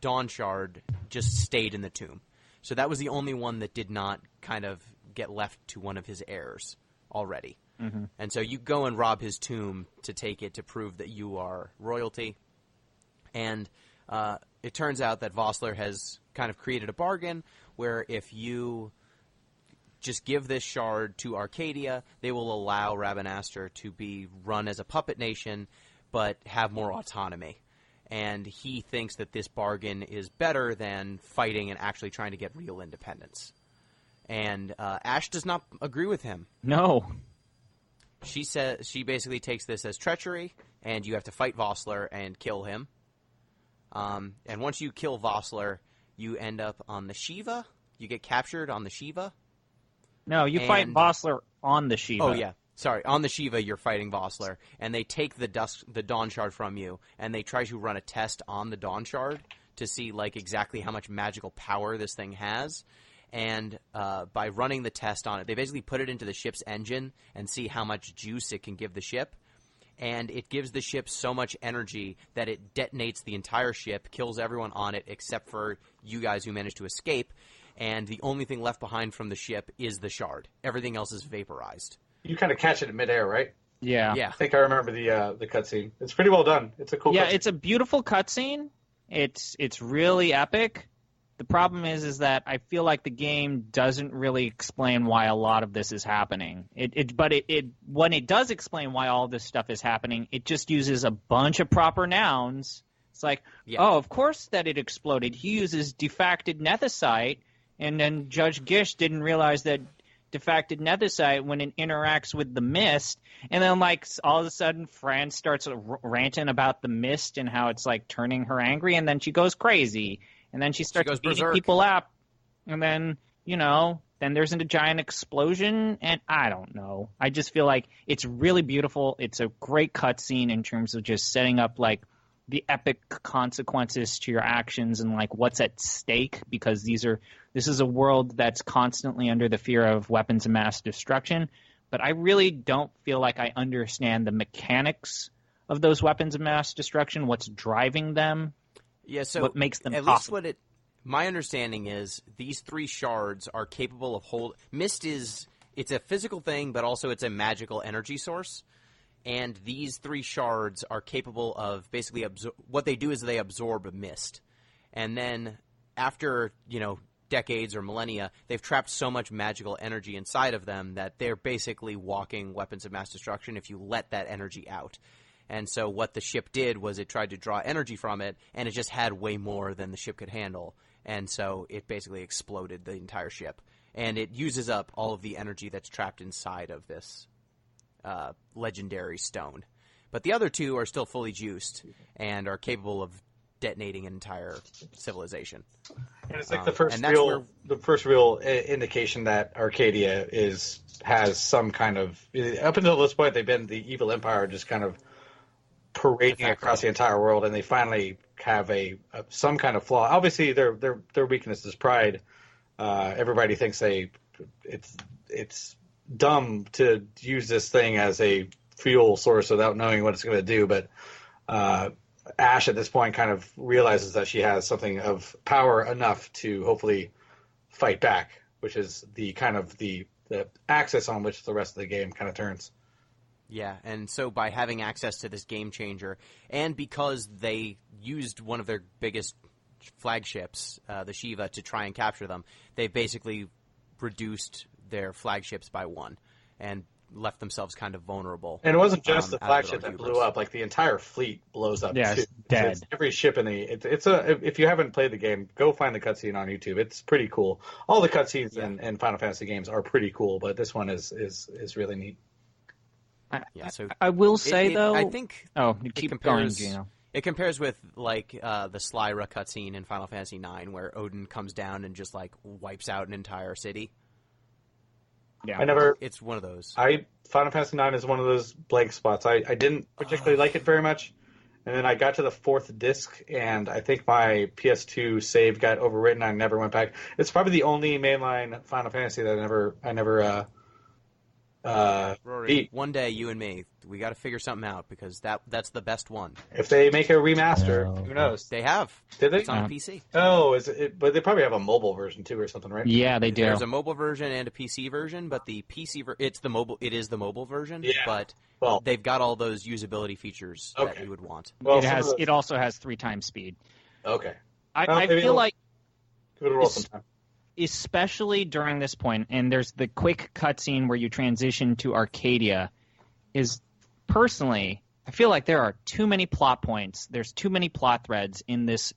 Dawn Shard just stayed in the tomb. So that was the only one that did not kind of get left to one of his heirs already.
Mm-hmm.
And so you go and rob his tomb to take it to prove that you are royalty. And it turns out that Vossler has kind of created a bargain where if you just give this shard to Arcadia, they will allow Rabanastre to be run as a puppet nation, but have more autonomy. And he thinks that this bargain is better than fighting and actually trying to get real independence. And Ash does not agree with him.
No.
She says she basically takes this as treachery, and you have to fight Vossler and kill him. And once you kill Vossler, you end up on the Shiva. You get captured on the Shiva.
No, you fight Vossler on the Shiva.
Oh, yeah. Sorry. On the Shiva, you're fighting Vossler. And they take the Dawn Shard from you, and they try to run a test on the Dawn Shard to see, exactly how much magical power this thing has. And by running the test on it, they basically put it into the ship's engine and see how much juice it can give the ship. And it gives the ship so much energy that it detonates the entire ship, kills everyone on it except for you guys who managed to escape. And the only thing left behind from the ship is the shard. Everything else is vaporized.
You kind of catch it in midair, right?
Yeah.
Yeah.
I think I remember the cutscene. It's pretty well done. It's a cool.
Yeah,
cutscene.
it's a beautiful cutscene. It's really epic. The problem is that I feel like the game doesn't really explain why a lot of this is happening. But when it does explain why all this stuff is happening, it just uses a bunch of proper nouns. It's like, oh, of course that it exploded. He uses defacted nethicite, and then Judge Gish didn't realize that defacted nethicite when it interacts with the mist, and then all of a sudden Fran starts ranting about the mist and how it's turning her angry, and then she goes crazy. And then she starts beating
berserk.
people up. And then, then there's a giant explosion. And I don't know. I just feel like it's really beautiful. It's a great cutscene in terms of just setting up, the epic consequences to your actions and, what's at stake. Because this is a world that's constantly under the fear of weapons of mass destruction. But I really don't feel like I understand the mechanics of those weapons of mass destruction, what's driving them.
Yeah, so
what makes them
at
possible.
least my understanding is these 3 shards are capable of Mist it's a physical thing, but also it's a magical energy source. And these 3 shards are capable of basically what they do is they absorb mist. And then after, decades or millennia, they've trapped so much magical energy inside of them that they're basically walking weapons of mass destruction if you let that energy out. And so what the ship did was it tried to draw energy from it, and it just had way more than the ship could handle. And so it basically exploded the entire ship. And it uses up all of the energy that's trapped inside of this legendary stone. But the other 2 are still fully juiced and are capable of detonating an entire civilization.
And it's the first real indication that Arcadia has some kind of... Up until this point, they've been the evil empire just kind of parading across the entire world, and they finally have some kind of flaw. Obviously, their weakness is pride. Everybody thinks it's dumb to use this thing as a fuel source without knowing what it's going to do. But Ash, at this point, kind of realizes that she has something of power enough to hopefully fight back, which is the the axis on which the rest of the game kind of turns.
Yeah, and so by having access to this game changer, and because they used one of their biggest flagships, the Shiva, to try and capture them, they've basically reduced their flagships by one and left themselves kind of vulnerable.
And it wasn't just the flagship that blew up; like the entire fleet blows up.
Yeah,
too.
it's dead.
It's every ship in the if you haven't played the game, go find the cutscene on YouTube. It's pretty cool. All the cutscenes in Final Fantasy games are pretty cool, but this one is really neat.
So
I will say though,
I think
you keep going, Gino.
It compares with like the Slyra cutscene in Final Fantasy IX, where Odin comes down and just like wipes out an entire city.
Yeah,
It's one of those.
Final Fantasy IX is one of those blank spots. I didn't particularly like it very much, and then I got to the 4th disc, and I think my PS2 save got overwritten. I never went back. It's probably the only mainline Final Fantasy that I never
Rorie,
beat.
one day you and me, we got to figure something out because that's the best one.
If they make a remaster, who knows?
They have.
Did they?
It's on PC.
Oh, is it? But they probably have a mobile version too, or something, right?
Yeah, they do.
There's a mobile version and a PC version, but the PC it is the mobile version.
Yeah.
But they've got all those usability features that we would want.
Well,
it also has 3 times speed.
Okay.
I feel like
give it a roll sometime.
Especially during this point, and there's the quick cutscene where you transition to Arcadia, is personally, I feel like there are too many plot points. There's too many plot threads in this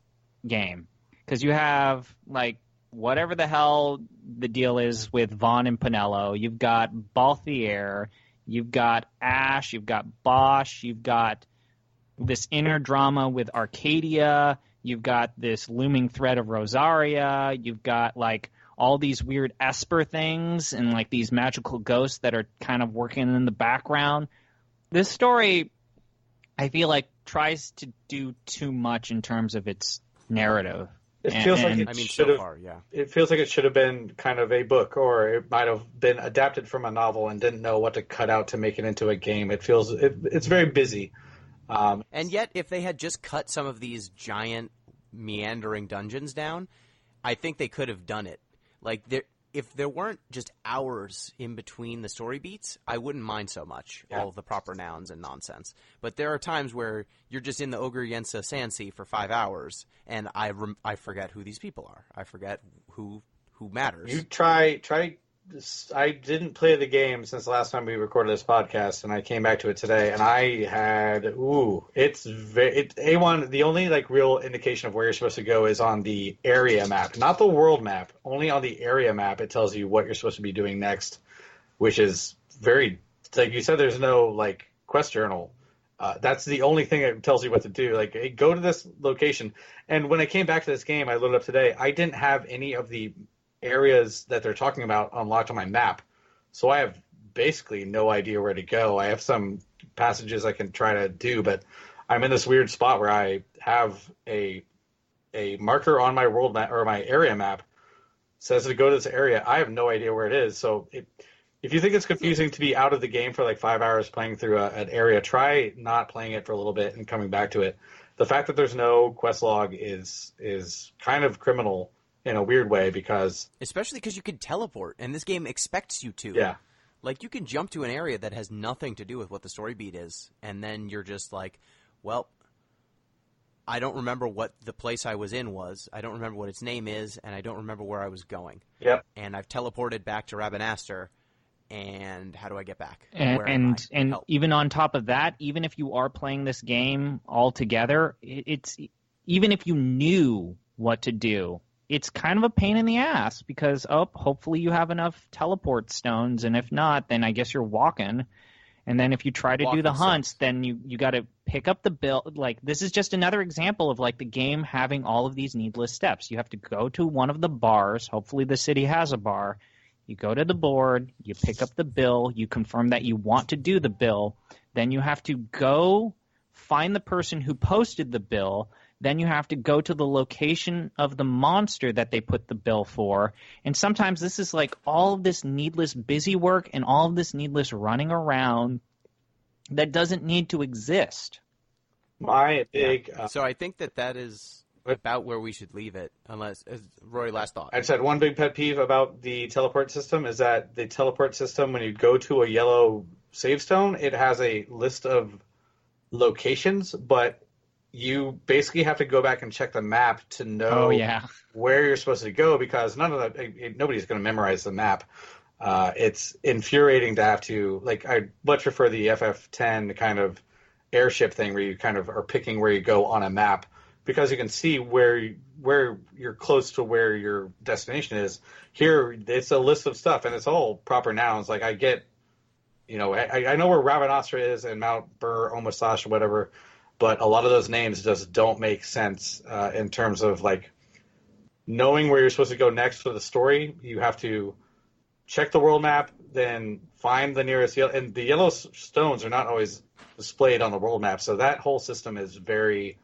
game. Because you have, like, whatever the hell the deal is with Vaughn and Pinello. You've got Balthier. You've got Ash. You've got Bosch. You've got this inner drama with Arcadia. You've got this looming threat of Rosaria. You've got, like, all these weird Esper things and, like, these magical ghosts that are kind of working in the background. This story, I feel like, tries to do too much in terms of its narrative.
It feels like it feels like it should have been kind of a book, or it might have been adapted from a novel and didn't know what to cut out to make it into a game. It's very busy.
And yet, if they had just cut some of these giant meandering dungeons down, I think they could have done it. Like, if there weren't just hours in between the story beats, I wouldn't mind so much all of the proper nouns and nonsense. But there are times where you're just in the Ogre Yensa Sand Sea for 5 hours, and I forget who these people are. I forget who matters.
You try. I didn't play the game since the last time we recorded this podcast, and I came back to it today, and I had A1. The only like real indication of where you're supposed to go is on the area map, not the world map. Only on the area map it tells you what you're supposed to be doing next, which is very like you said. There's no like quest journal. That's the only thing that tells you what to do. Like, hey, go to this location. And when I came back to this game, I loaded up today. I didn't have any of the areas that they're talking about unlocked on my map, so I have basically no idea where to go. I have some passages I can try to do, but I'm in this weird spot where I have a marker on my world map or my area map says to go to this area. I have no idea where it is. So if you think it's confusing to be out of the game for like 5 hours playing through an area, try not playing it for a little bit and coming back to it. The fact that there's no quest log is kind of criminal in a weird way,
especially because you can teleport, and this game expects you to.
Yeah.
Like, you can jump to an area that has nothing to do with what the story beat is, and then you're just like, well, I don't remember what the place I was in was, I don't remember what its name is, and I don't remember where I was going.
Yep.
And I've teleported back to Rabanastre, and how do I get back?
And even on top of that, even if you are playing this game all together, it's even if you knew what to do, it's kind of a pain in the ass because, hopefully you have enough teleport stones, and if not, then I guess you're walking. And then if you try to do the hunts, then you got to pick up the bill. Like, this is just another example of, like, the game having all of these needless steps. You have to go to one of the bars. Hopefully the city has a bar. You go to the board. You pick up the bill. You confirm that you want to do the bill. Then you have to go find the person who posted the bill. Then you have to go to the location of the monster that they put the bill for. And sometimes this is like all of this needless busy work and all of this needless running around that doesn't need to exist.
My big...
So I think that is about where we should leave it, unless Rory, last thought.
I just had one big pet peeve about the teleport system is that the teleport system, when you go to a yellow save stone, it has a list of locations, but you basically have to go back and check the map to know where you're supposed to go, because nobody's going to memorize the map. It's infuriating to have to, I much prefer the FF10 kind of airship thing where you kind of are picking where you go on a map, because you can see where you're close to where your destination is. Here, it's a list of stuff, and it's all proper nouns. Like, I get, I know where Ravenastra is and Mount Bur Omasash or whatever, but a lot of those names just don't make sense in terms of, knowing where you're supposed to go next for the story. You have to check the world map, then find the nearest yellow, and the yellow stones are not always displayed on the world map, so that whole system is very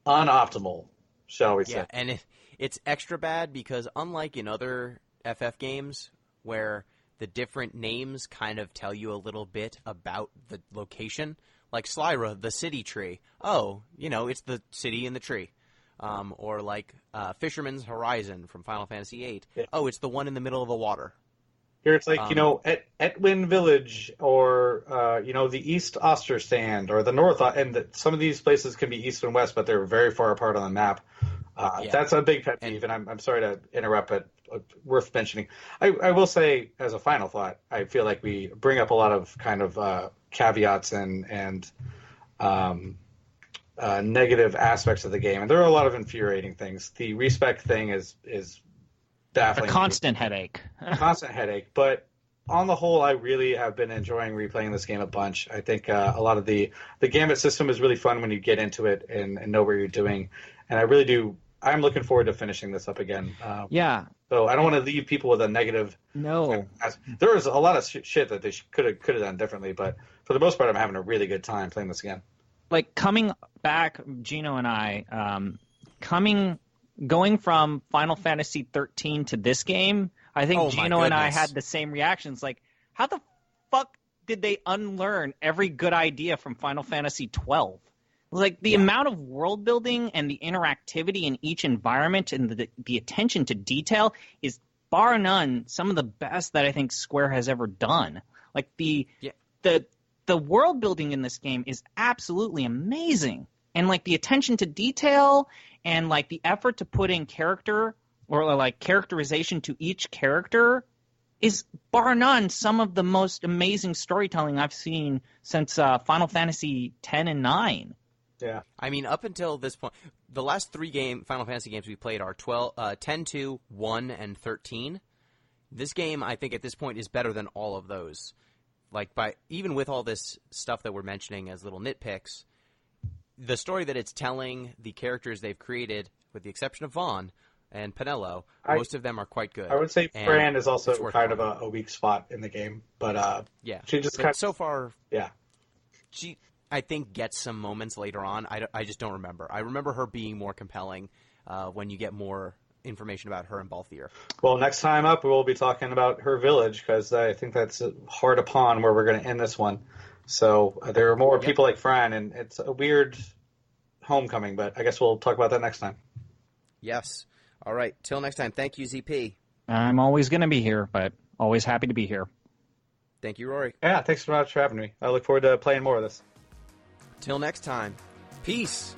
unoptimal, shall we say.
Yeah, and it's extra bad because unlike in other FF games where the different names kind of tell you a little bit about the location, like Slyra, the city tree. Oh, it's the city in the tree. Or like Fisherman's Horizon from Final Fantasy VIII. Yeah. Oh, it's the one in the middle of the water.
Here it's like, Etwin Village, or, the East Osterstand, or the North, and some of these places can be East and West, but they're very far apart on the map. That's a big pet peeve, and I'm sorry to interrupt, but worth mentioning. I will say, as a final thought, I feel like we bring up a lot of kind of caveats and negative aspects of the game, and there are a lot of infuriating things. The respec thing is baffling.
A constant headache.
Constant headache, but on the whole, I really have been enjoying replaying this game a bunch. I think a lot of the Gambit system is really fun when you get into it and know where you're doing, and I really do. I'm looking forward to finishing this up again. So I don't want to leave people with a negative.
No.
There was a lot of shit that they could have done differently, but for the most part, I'm having a really good time playing this again.
Coming back, Gino and I, going from Final Fantasy XIII to this game, I think Gino and I had the same reactions. How the fuck did they unlearn every good idea from Final Fantasy XII? The amount of world building and the interactivity in each environment and the attention to detail is bar none some of the best that I think Square has ever done. The world building in this game is absolutely amazing. And the attention to detail and the effort to put in character or characterization to each character is bar none some of the most amazing storytelling I've seen since Final Fantasy X and IX.
Yeah.
I mean, up until this point, the last three Final Fantasy games we played are 10, 2, 1, and 13. This game, I think, at this point is better than all of those. Even with all this stuff that we're mentioning as little nitpicks, the story that it's telling, the characters they've created, with the exception of Vaughn and Penelo, most of them are quite good.
I would say Fran is also kind of a weak spot in the game, but she just
so far, she, I think, gets some moments later on. I just don't remember. I remember her being more compelling when you get more information about her and Balthier.
Well, next time up, we'll be talking about her village, because I think that's hard upon where we're going to end this one. So there are more people like Fran, and it's a weird homecoming, but I guess we'll talk about that next time.
Yes. All right. Till next time. Thank you, ZP.
I'm always going to be here, but always happy to be here.
Thank you, Rory.
Yeah, thanks so much for having me. I look forward to playing more of this.
Till next time. Peace.